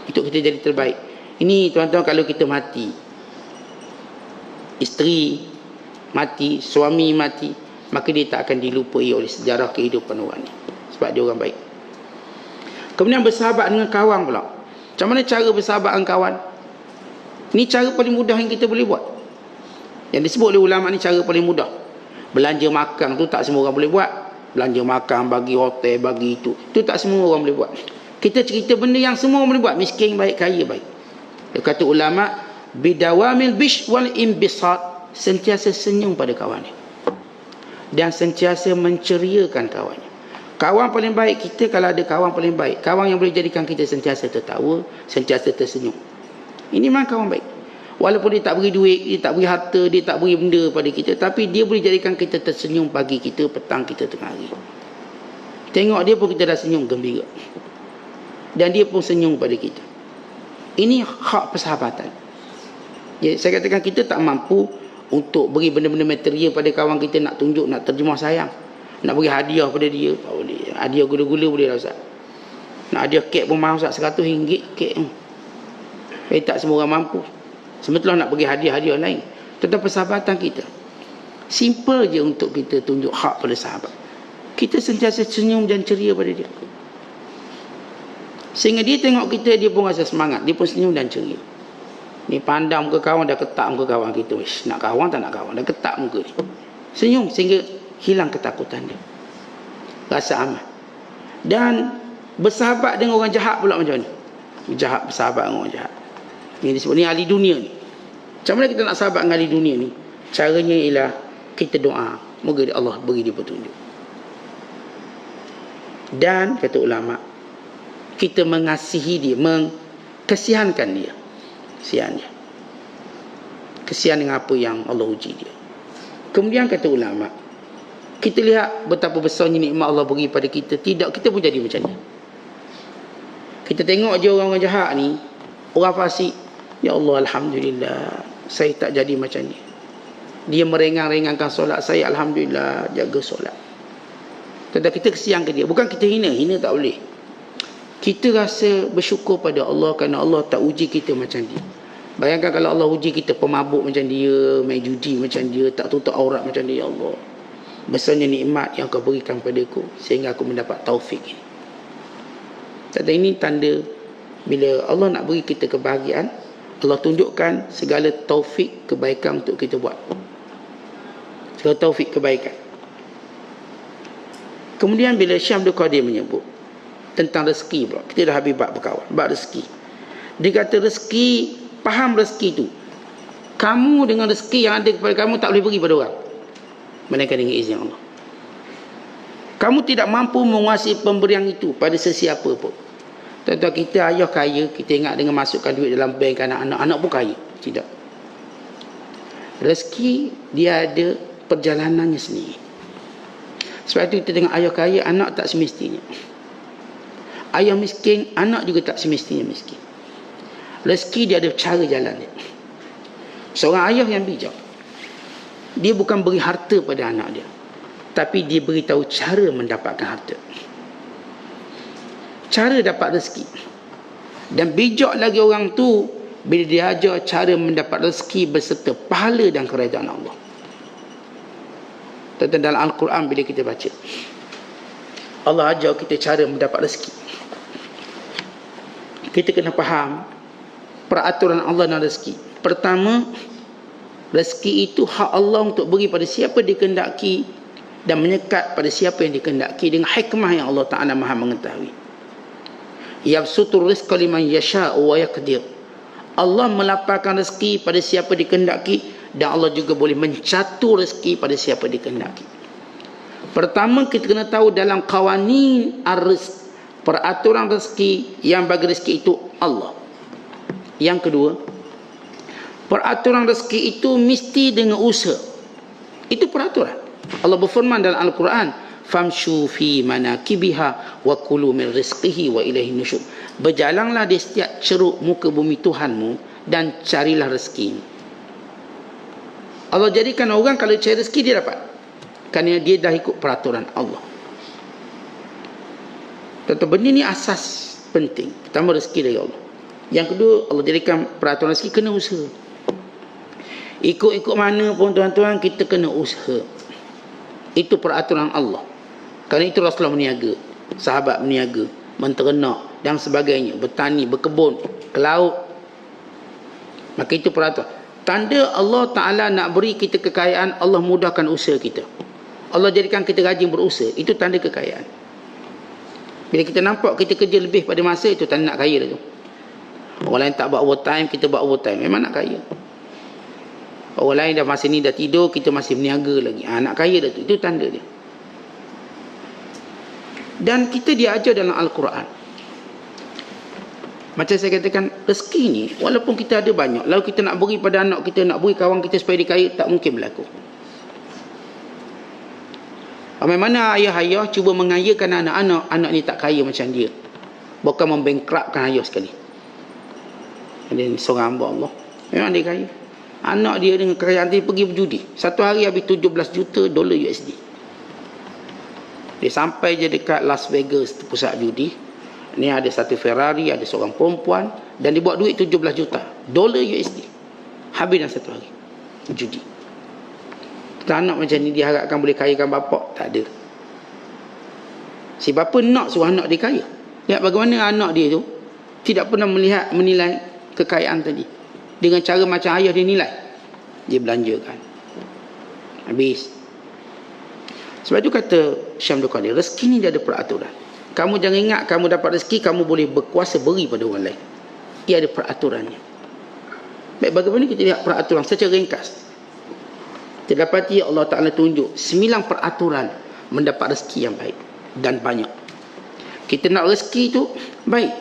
itu kita jadi terbaik. Ini tuan-tuan, kalau kita mati, isteri mati, suami mati, maka dia tak akan dilupai oleh sejarah kehidupan orang ni, sebab dia orang baik. Kemudian bersahabat dengan kawan pula. Macam mana cara bersahabat dengan kawan? Ini cara paling mudah yang kita boleh buat. Yang disebut oleh ulama ni cara paling mudah. Belanja makan tu tak semua orang boleh buat. Belanja makan, bagi hotel, bagi itu tak semua orang boleh buat. Kita cerita benda yang semua orang boleh buat. Miskin baik, kaya baik. Dia kata ulama, bidawamil bish wal imbisat, sentiasa senyum pada kawan ni, dan sentiasa menceriakan kawannya. Kawan paling baik kita kalau ada kawan paling baik, kawan yang boleh jadikan kita sentiasa tertawa, sentiasa tersenyum. Ini memang kawan baik. Walaupun dia tak beri duit, dia tak beri harta, dia tak beri benda pada kita, tapi dia boleh jadikan kita tersenyum pagi kita, petang kita, tengah hari. Tengok dia pun kita dah senyum gembira, dan dia pun senyum pada kita. Ini hak persahabatan. Ya, saya katakan kita tak mampu untuk beri benda-benda material pada kawan kita, nak tunjuk, nak terjemah sayang. Nak bagi hadiah pada dia, tak boleh. Hadiah gula-gula boleh lah Ustaz. Nak hadiah kek pun mahal Ustaz, RM100 kek. Tapi tak semua orang mampu. Sebetulnya nak bagi hadiah-hadiah lain. Tentang persahabatan kita, simple je untuk kita tunjuk hak pada sahabat. Kita sentiasa senyum dan ceria pada dia, sehingga dia tengok kita, dia pun rasa semangat, dia pun senyum dan ceria. Ni pandang muka kawan, dah ketak muka kawan kita. Wish, nak kawan tak nak kawan, dah ketak muka ni. Senyum sehingga hilang ketakutan dia, rasa aman. Dan bersahabat dengan orang jahat pula macam ni. Jahat bersahabat dengan orang jahat, ni disebut ni ahli dunia ni. Macam mana kita nak sahabat dengan ahli dunia ni? Caranya ialah kita doa, moga Allah beri dia petunjuk. Dan kata ulama, kita mengasihi dia, kesiankan dia. Kesian dia, kesian dengan apa yang Allah uji dia. Kemudian kata ulama, kita lihat betapa besarnya nikmat Allah beri pada kita. Tidak, kita pun jadi macam ni. Kita tengok je orang-orang jahat ni, orang fasik, ya Allah, alhamdulillah, saya tak jadi macam ni. Dia meringan-ringankan solat saya, alhamdulillah, jaga solat. Tetapi kita kesian ke dia. Bukan kita hina tak boleh. Kita rasa bersyukur pada Allah kerana Allah tak uji kita macam dia. Bayangkan kalau Allah uji kita pemabuk macam dia, main judi macam dia, tak tutup aurat macam dia. Ya Allah, besarnya nikmat yang kau berikan padaku sehingga aku mendapat taufik ini. Tetapi ini tanda bila Allah nak beri kita kebahagiaan, Allah tunjukkan segala taufik kebaikan untuk kita buat. Segala taufik kebaikan. Kemudian bila Syekh Abdul Qadir menyebut tentang rezeki pula, kita dah habis bab berkawan, bab rezeki. Dia kata rezeki, faham rezeki tu, kamu dengan rezeki yang ada kepada kamu tak boleh bagi pada orang melainkan dengan izin Allah. Kamu tidak mampu menguasai pemberian itu pada sesiapa pun. Tentu kita ayah kaya, kita ingat dengan masukkan duit dalam bank anak-anak, anak pun kaya. Tidak. Rezeki dia ada perjalanannya sendiri. Sebab itu kita tengok ayah kaya, anak tak semestinya. Ayah miskin, anak juga tak semestinya miskin. Rezeki dia ada cara jalan dia. Seorang ayah yang bijak, dia bukan beri harta pada anak dia, tapi dia beritahu cara mendapatkan harta, cara dapat rezeki. Dan bijak lagi orang tu bila dia ajar cara mendapat rezeki beserta pahala dan kerajaan Allah. Tentang dalam Al-Quran bila kita baca, Allah ajar kita cara mendapat rezeki. Kita kena faham peraturan Allah dan rezeki. Pertama, rezeki itu hak Allah untuk beri pada siapa dikehendaki dan menyekat pada siapa yang dikehendaki dengan hikmah yang Allah Ta'ala Maha mengetahui. Yabsutur rizqa liman yasha'u wa yaqdir. Allah melapangkan rezeki pada siapa dikehendaki, dan Allah juga boleh mencatur rezeki pada siapa dikehendaki. Pertama, kita kena tahu dalam qawanin ar-rizq, peraturan rezeki, yang bagi rezeki itu Allah. Yang kedua, peraturan rezeki itu mesti dengan usaha. Itu peraturan. Allah berfirman dalam Al-Quran, famshu fi manakibiha wa kulu min rizqihi wa ilaihi nusyur. Berjalanlah di setiap ceruk muka bumi Tuhanmu dan carilah rezeki. Allah jadikan orang kalau cari rezeki dia dapat, kerana dia dah ikut peraturan Allah. Tentu benda ni asas penting. Pertama, rezeki dari Allah. Yang kedua, Allah jadikan peraturan rezeki kena usaha. Ikut-ikut mana pun tuan-tuan, kita kena usaha. Itu peraturan Allah. Kerana itu Rasulullah meniaga, sahabat meniaga, menternak dan sebagainya, bertani, berkebun, ke laut. Maka itu peraturan. Tanda Allah Ta'ala nak beri kita kekayaan, Allah mudahkan usaha kita. Allah jadikan kita rajin berusaha. Itu tanda kekayaan. Bila kita nampak kita kerja lebih pada masa, itu tanda nak kaya dah tu. Orang lain tak buat overtime, kita buat overtime, memang nak kaya. Orang lain dah masa ni dah tidur, kita masih berniaga lagi, nak kaya dah tu. Itu tanda dia. Dan kita diajar dalam Al-Quran. Macam saya katakan, rezeki ni walaupun kita ada banyak, lalu kita nak beri pada anak kita, nak beri kawan kita supaya dia kaya, tak mungkin berlaku. Bagaimana ayah-ayah cuba mengayakan anak-anak, anak ni tak kaya macam dia, bukan membangkrupkan ayah sekali. Ada seorang hamba Allah, memang dia kaya. Anak dia dengan kekayaan dia pergi berjudi, satu hari habis $17 juta USD. Dia sampai je dekat Las Vegas, pusat judi. Ni ada satu Ferrari, ada seorang perempuan, dan dia buat duit 17 juta dolar USD. Habis dalam satu hari judi. Kita anak macam ni diharapkan boleh kayakan bapak, tak ada. Si bapa nak suruh anak dia kaya. Lihat bagaimana anak dia tu tidak pernah menilai kekayaan tadi. Dengan cara macam ayah dia nilai, dia belanjakan. Habis. Sebab itu kata Syam Abdul Qadir, rezeki ni dia ada peraturan. Kamu jangan ingat kamu dapat rezeki, kamu boleh berkuasa beri pada orang lain. Ia ada peraturannya. Baik, bagaimana kita lihat peraturan secara ringkas? Kita dapati Allah Ta'ala tunjuk 9 peraturan mendapat rezeki yang baik dan banyak. Kita nak rezeki tu baik,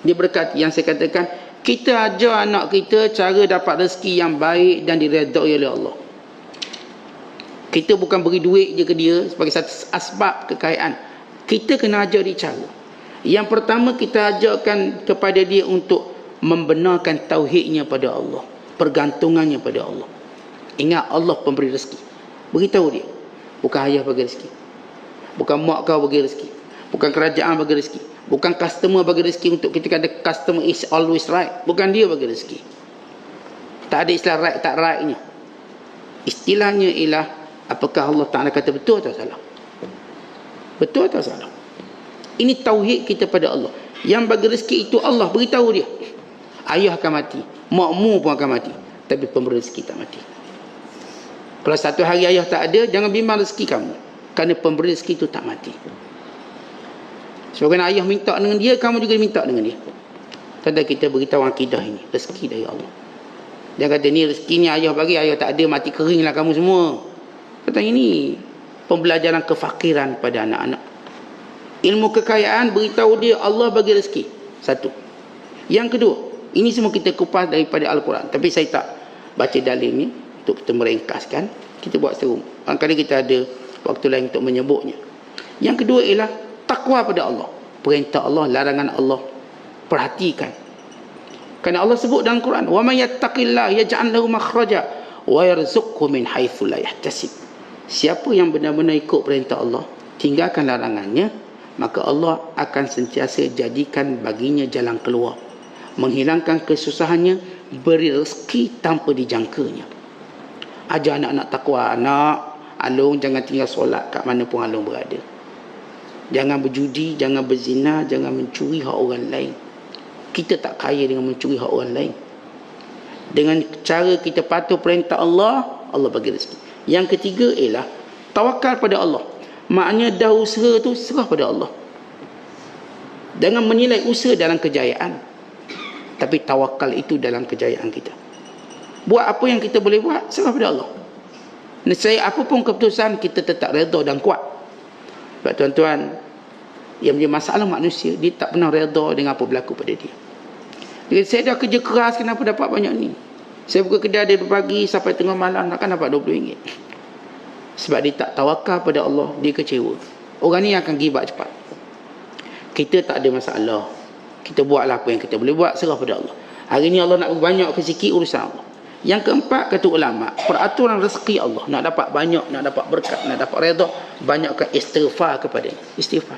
dia berkati. Yang saya katakan, kita ajar anak kita cara dapat rezeki yang baik dan diredai oleh Allah. Kita bukan beri duit je ke dia sebagai satu asbab kekayaan. Kita kena ajar dia cara. Yang pertama, kita ajarkan kepada dia untuk membenarkan tauhidnya pada Allah, pergantungannya pada Allah. Ingat, Allah pemberi rezeki. Beritahu dia, bukan ayah bagi rezeki, bukan mak kau bagi rezeki, bukan kerajaan bagi rezeki, bukan customer bagi rezeki. Untuk kita kata customer is always right, bukan dia bagi rezeki. Tak ada istilah right tak rightnya. Istilahnya ialah, apakah Allah Ta'ala kata betul atau salah? Betul atau salah? Ini tauhid kita pada Allah. Yang bagi rezeki itu Allah. Beritahu dia, ayah akan mati, makmu pun akan mati, tapi pemberi rezeki tak mati. Kalau satu hari ayah tak ada, jangan bimbang rezeki kamu, kerana pemberi rezeki itu tak mati. Sebab ayah minta dengan dia, kamu juga minta dengan dia. Tanda kita beritahu akidah ini, rezeki dari Allah. Dia kata ni rezekinya ayah bagi, ayah tak ada, mati keringlah kamu semua. Kata ini pembelajaran kefakiran pada anak-anak. Ilmu kekayaan, beritahu dia Allah bagi rezeki. Satu. Yang kedua, ini semua kita kupas daripada Al-Quran, tapi saya tak baca dalil ni untuk kita meringkaskan. Kita buat serum. Kadang-kadang kita ada waktu lain untuk menyebutnya. Yang kedua ialah takwa pada Allah. Perintah Allah, larangan Allah, perhatikan. Kerana Allah sebut dalam Quran, wa may yattaqillaha yaj'al lahu makhraja wa yarzuqhu min haitsu la yahtasib. Siapa yang benar-benar ikut perintah Allah, tinggalkan larangannya, maka Allah akan sentiasa jadikan baginya jalan keluar, menghilangkan kesusahannya, beri rezeki tanpa dijangkanya. Ajar anak-anak takwa. Anak, Alung jangan tinggal solat kat mana pun Alung berada. Jangan berjudi, jangan berzina, jangan mencuri hak orang lain. Kita tak kaya dengan mencuri hak orang lain. Dengan cara kita patuh perintah Allah, Allah bagi rezeki. Yang ketiga ialah tawakal pada Allah. Maknanya dah usaha tu serah pada Allah. Jangan menilai usaha dalam kejayaan, tapi tawakal itu dalam kejayaan kita. Buat apa yang kita boleh buat, serah pada Allah. Nescaya apapun keputusan, kita tetap redha dan kuat. Sebab tuan-tuan, yang menjadi masalah manusia, dia tak pernah redha dengan apa berlaku pada dia. Dia kata, saya dah kerja keras, kenapa dapat banyak ni? Saya buka kedai dari pagi sampai tengah malam, takkan dapat RM20. Sebab dia tak tawakal pada Allah, dia kecewa. Orang ni akan give up cepat. Kita tak ada masalah. Kita buatlah apa yang kita boleh buat, serah pada Allah. Hari ni Allah nak banyak ke sikit, urusan Allah. Yang keempat, kata ulama, peraturan rezeki Allah. Nak dapat banyak, nak dapat berkat, nak dapat redha, banyakkan istighfar kepada dia. Istighfar.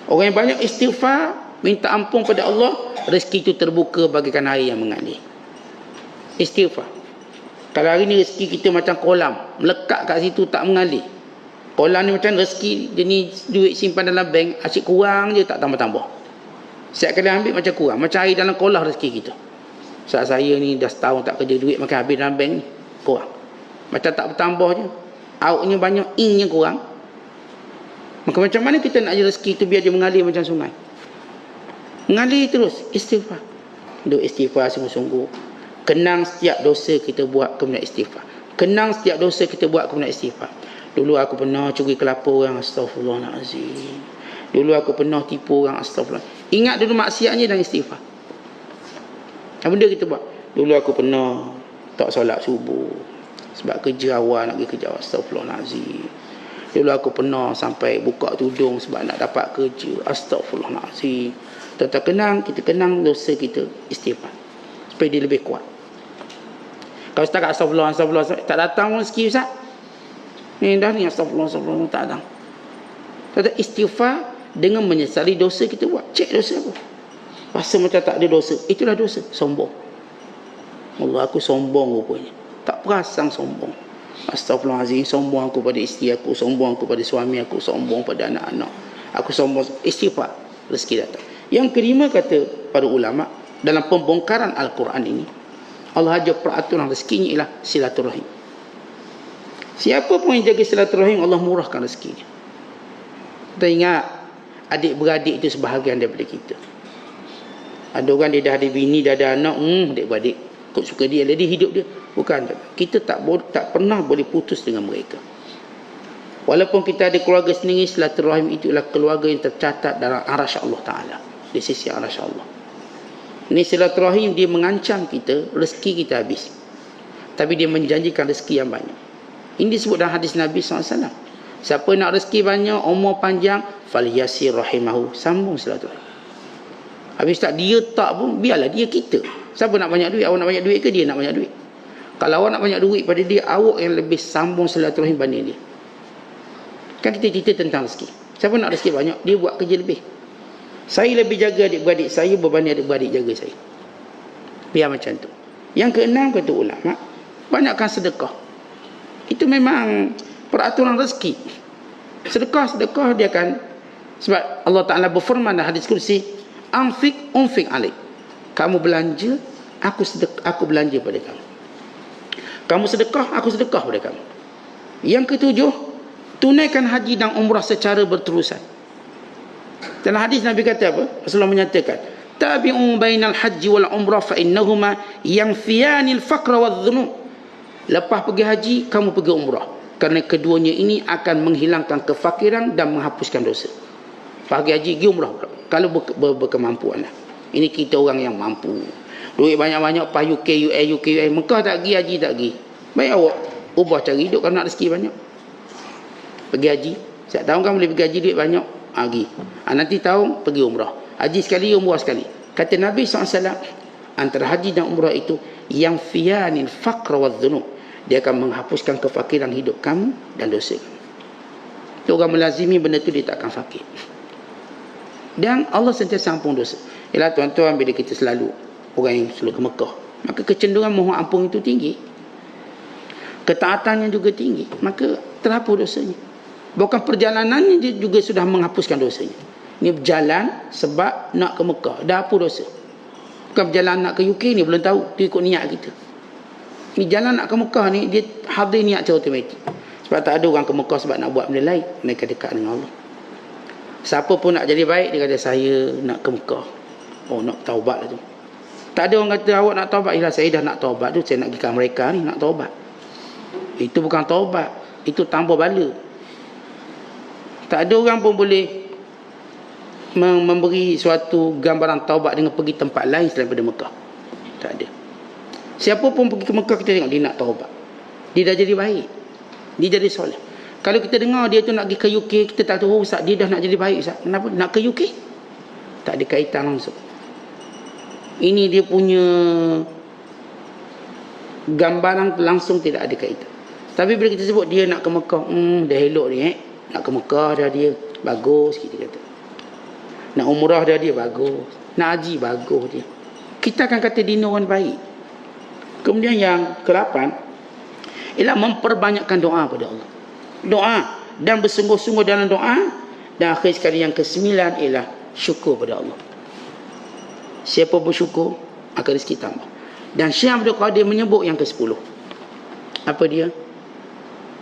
Orang yang banyak istighfar, minta ampun pada Allah, rezeki itu terbuka bagaikan air yang mengalir. Istighfar. Kalau hari ni rezeki kita macam kolam, melekat kat situ tak mengalir. Kolam ni macam rezeki, dia ni duit simpan dalam bank, asyik kurang je, tak tambah-tambah. Setiap kali ambil macam kurang, macam air dalam kolam rezeki kita. Saat saya ni dah setahun tak kerja, duit makan habis dalam bank ni, kurang. Macam tak bertambah je. Outnya banyak, innya kurang. Maka macam mana kita nak rezeki itu biar dia mengalir macam sungai? Mengalir terus, istighfar. Duk istighfar sungguh-sungguh. Kenang setiap dosa kita buat, kemudian istighfar. Kenang setiap dosa kita buat, kemudian istighfar. Dulu aku pernah curi kelapa orang, astagfirullahalazim. Dulu aku pernah tipu orang, astagfirullah. Ingat dulu maksiatnya dan istighfar. Apa benda kita buat? Dulu aku pernah tak solat subuh sebab kerja awal, nak pergi kerja awal, astagfirullahalazim. Dulu aku pernah sampai buka tudung sebab nak dapat kerja, astagfirullahalazim. Kita kenang dosa kita, istighfar, supaya dia lebih kuat. Kalau setakat astagfirullah, tak datang pun rezeki Ustaz. Ni dah ni astagfirullah, tak datang. Kata istighfar dengan menyesali dosa kita buat. Cek dosa apa. Rasa macam tak ada dosa. Itulah dosa. Sombong. Allah, aku sombong rupanya. Tak perasan sombong. Astaghfirullahaladzim. Sombong aku pada isteri aku. Sombong aku pada suami aku. Sombong pada anak-anak. Aku sombong. Istighfar. Rezeki datang. Yang kelima kata para ulama, dalam pembongkaran Al-Quran ini, Allah ajar peraturan rezekinya ialah silaturahim. Siapa pun yang jaga silaturahim, Allah murahkan rezekinya. Kita ingat, adik-beradik itu sebahagian daripada kita. Ada orang dia dah ada bini, dah ada anak, adik-beradik kau suka dia, dia hidup dia. Bukan. Kita tak pernah boleh putus dengan mereka. Walaupun kita ada keluarga sendiri, silaturahim itu adalah keluarga yang tercatat dalam arasy Allah Ta'ala. Di sisi arasy Allah. Ini silaturahim, dia mengancam kita, rezeki kita habis. Tapi dia menjanjikan rezeki yang banyak. Ini disebut dalam hadis Nabi SAW. Siapa nak rezeki banyak, umur panjang, falyasir rahimahu. Sambung silaturahim. Habis tak, dia tak pun, biarlah dia kita. Siapa nak banyak duit? Awak nak banyak duit ke dia nak banyak duit? Kalau awak nak banyak duit pada dia, awak yang lebih sambung silaturahim banding dia. Kan kita cerita tentang rezeki. Siapa nak rezeki banyak, dia buat kerja lebih. Saya lebih jaga adik-beradik saya berbanding adik-beradik jaga saya. Biar macam tu. Yang keenam kata ulama, banyakkan sedekah. Itu memang peraturan rezeki. Sedekah dia akan, sebab Allah Ta'ala berfirman dalam hadis kursi, anfik unfik alik. Kamu belanja, aku belanja pada kamu. Kamu sedekah, aku sedekah pada kamu. Yang ketujuh, tunaikan haji dan umrah secara berterusan. Dalam hadis Nabi kata apa? Rasulullah menyatakan, tabi'u bainal haji wal umrah fa innahuma yanfiyanil faqra wadh-dhunub. Lepas pergi haji, kamu pergi umrah. Kerana keduanya ini akan menghilangkan kefakiran dan menghapuskan dosa. Pergi haji, pergi umrah. Kalau berkemampuan lah. Ini kita orang yang mampu. Duit banyak-banyak, pas UK, Mekah tak pergi, haji tak pergi. Baik awak ubah cari hidup kalau nak rezeki banyak. Pergi haji. Setiap tahun kan boleh pergi haji, duit banyak. Pergi. Nanti tahun pergi umrah. Haji sekali, umrah sekali. Kata Nabi SAW, antara haji dan umrah itu, yang fiyanil faqra wadh-dhunub. Dia akan menghapuskan kefakiran hidup kamu dan dosa kamu. Itu orang melazimi benda tu, dia tak akan fakir. Dan Allah sentiasa ampun dosa. Ialah tuan-tuan, bila kita selalu orang yang selalu ke Mekah, maka kecenderungan mohon ampun itu tinggi, ketaatannya juga tinggi, maka terhapus dosanya. Bukan perjalanannya dia juga sudah menghapuskan dosanya. Ini berjalan sebab nak ke Mekah, dah hapus dosa. Bukan berjalan nak ke UK ni, belum tahu, dia ikut niat kita. Ini jalan nak ke Mekah ni, dia hadir niat secara automatik. Sebab tak ada orang ke Mekah sebab nak buat benda lain, mereka dekat dengan Allah. Siapa pun nak jadi baik, dia kata saya nak ke Mekah. Oh, nak taubat lah tu. Tak ada orang kata awak nak taubat. Ialah saya dah nak taubat tu, saya nak pergi ke mereka ni nak taubat. Itu bukan taubat, itu tambah bala. Tak ada orang pun boleh memberi suatu gambaran taubat dengan pergi tempat lain selain daripada Mekah. Tak ada. Siapa pun pergi ke Mekah, kita tengok dia nak taubat. Dia dah jadi baik, dia jadi soleh. Kalau kita dengar dia tu nak pergi ke UK, kita tak tahu, Ustaz, dia dah nak jadi baik, Ustaz. Kenapa nak ke UK? Tak ada kaitan langsung. Ini dia punya gambaran langsung, tidak ada kaitan. Tapi bila kita sebut dia nak ke Mekah, dah elok ni, nak ke Mekah dah dia, bagus kita kata. Nak umrah dah dia, bagus. Nak haji, bagus dia. Kita akan kata dia orang baik. Kemudian yang ke-8 ialah memperbanyakkan doa pada Allah. Doa dan bersungguh-sungguh dalam doa. Dan akhir sekali yang ke-9 ialah syukur pada Allah. Siapa bersyukur, akan rezeki tambah. Dan Syekh Abdul Qadir menyebut yang ke-10. Apa dia?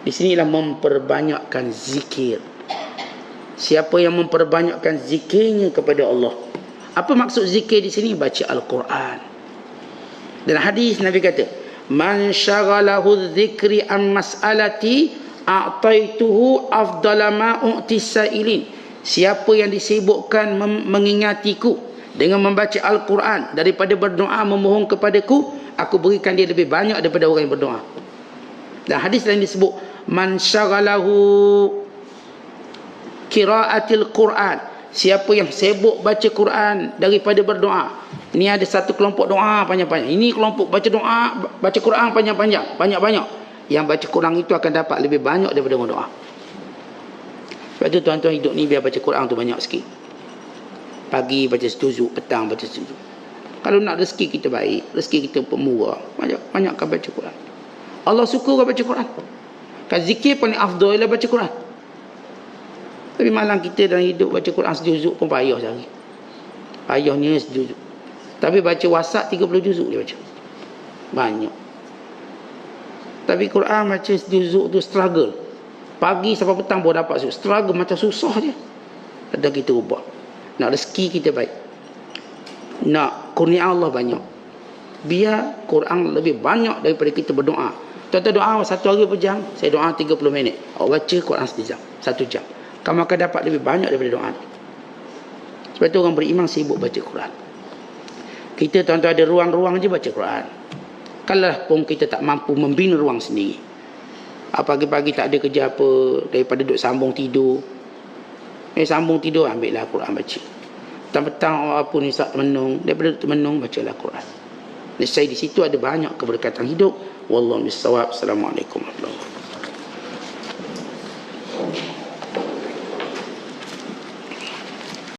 Di sinilah memperbanyakkan zikir. Siapa yang memperbanyakkan zikirnya kepada Allah. Apa maksud zikir di sini? Baca Al-Quran. Dan hadis Nabi kata, man syaghalahu dzikri am mas'alati a'taituhu afdala ma u'tisailin. Siapa yang disibukkan mengingatiku dengan membaca Al-Quran daripada berdoa memohon kepadaku, aku berikan dia lebih banyak daripada orang yang berdoa. Dan hadis lain disebut, man syaghalahu qiraatil Quran. Siapa yang sibuk baca Quran daripada berdoa. Ini ada satu kelompok doa panjang-panjang. Ini kelompok baca doa, baca Quran panjang-panjang, banyak-banyak. Yang baca Quran itu akan dapat lebih banyak daripada orang doa. Sebab tu tuan-tuan hidup ni biar baca Quran tu banyak sikit. Pagi baca sejuzuk, petang baca sejuzuk. Kalau nak rezeki kita baik, rezeki kita pemurah, banyakkan baca Quran. Allah suka orang baca Quran. Kan zikir paling afdal ialah baca Quran. Tapi malam kita dalam hidup baca Quran sejuzuk pun payah sehari. Payahnya sejuzuk. Tapi baca WhatsApp 30 juzuk dia baca. Banyak. Tapi Quran baca sejuzuk tu struggle. Pagi sampai petang baru dapat struggle macam susah je. Ada kita ubah. Nak rezeki kita baik. Nak kurnia Allah banyak. Biar Quran lebih banyak daripada kita berdoa. Tuan-tuan doa satu hari berjam, saya doa 30 minit. Awak baca Quran 1 jam. 1 jam. Kamu akan dapat lebih banyak daripada doa. Sebab tu orang beriman sibuk baca Quran. Kita tuan-tuan ada ruang-ruang je baca Quran. Kalau pun kita tak mampu membina ruang sendiri. Pagi-pagi tak ada kerja apa, daripada duduk sambung tidur. Sambung tidur, ambillah Quran baca. Petang-petang apa ni tak termenung, daripada termenung bacalah Quran. Nescaya di situ ada banyak keberkatan hidup. Wallahu a'lam bishawab. Assalamualaikum warahmatullahi wabarakatuh.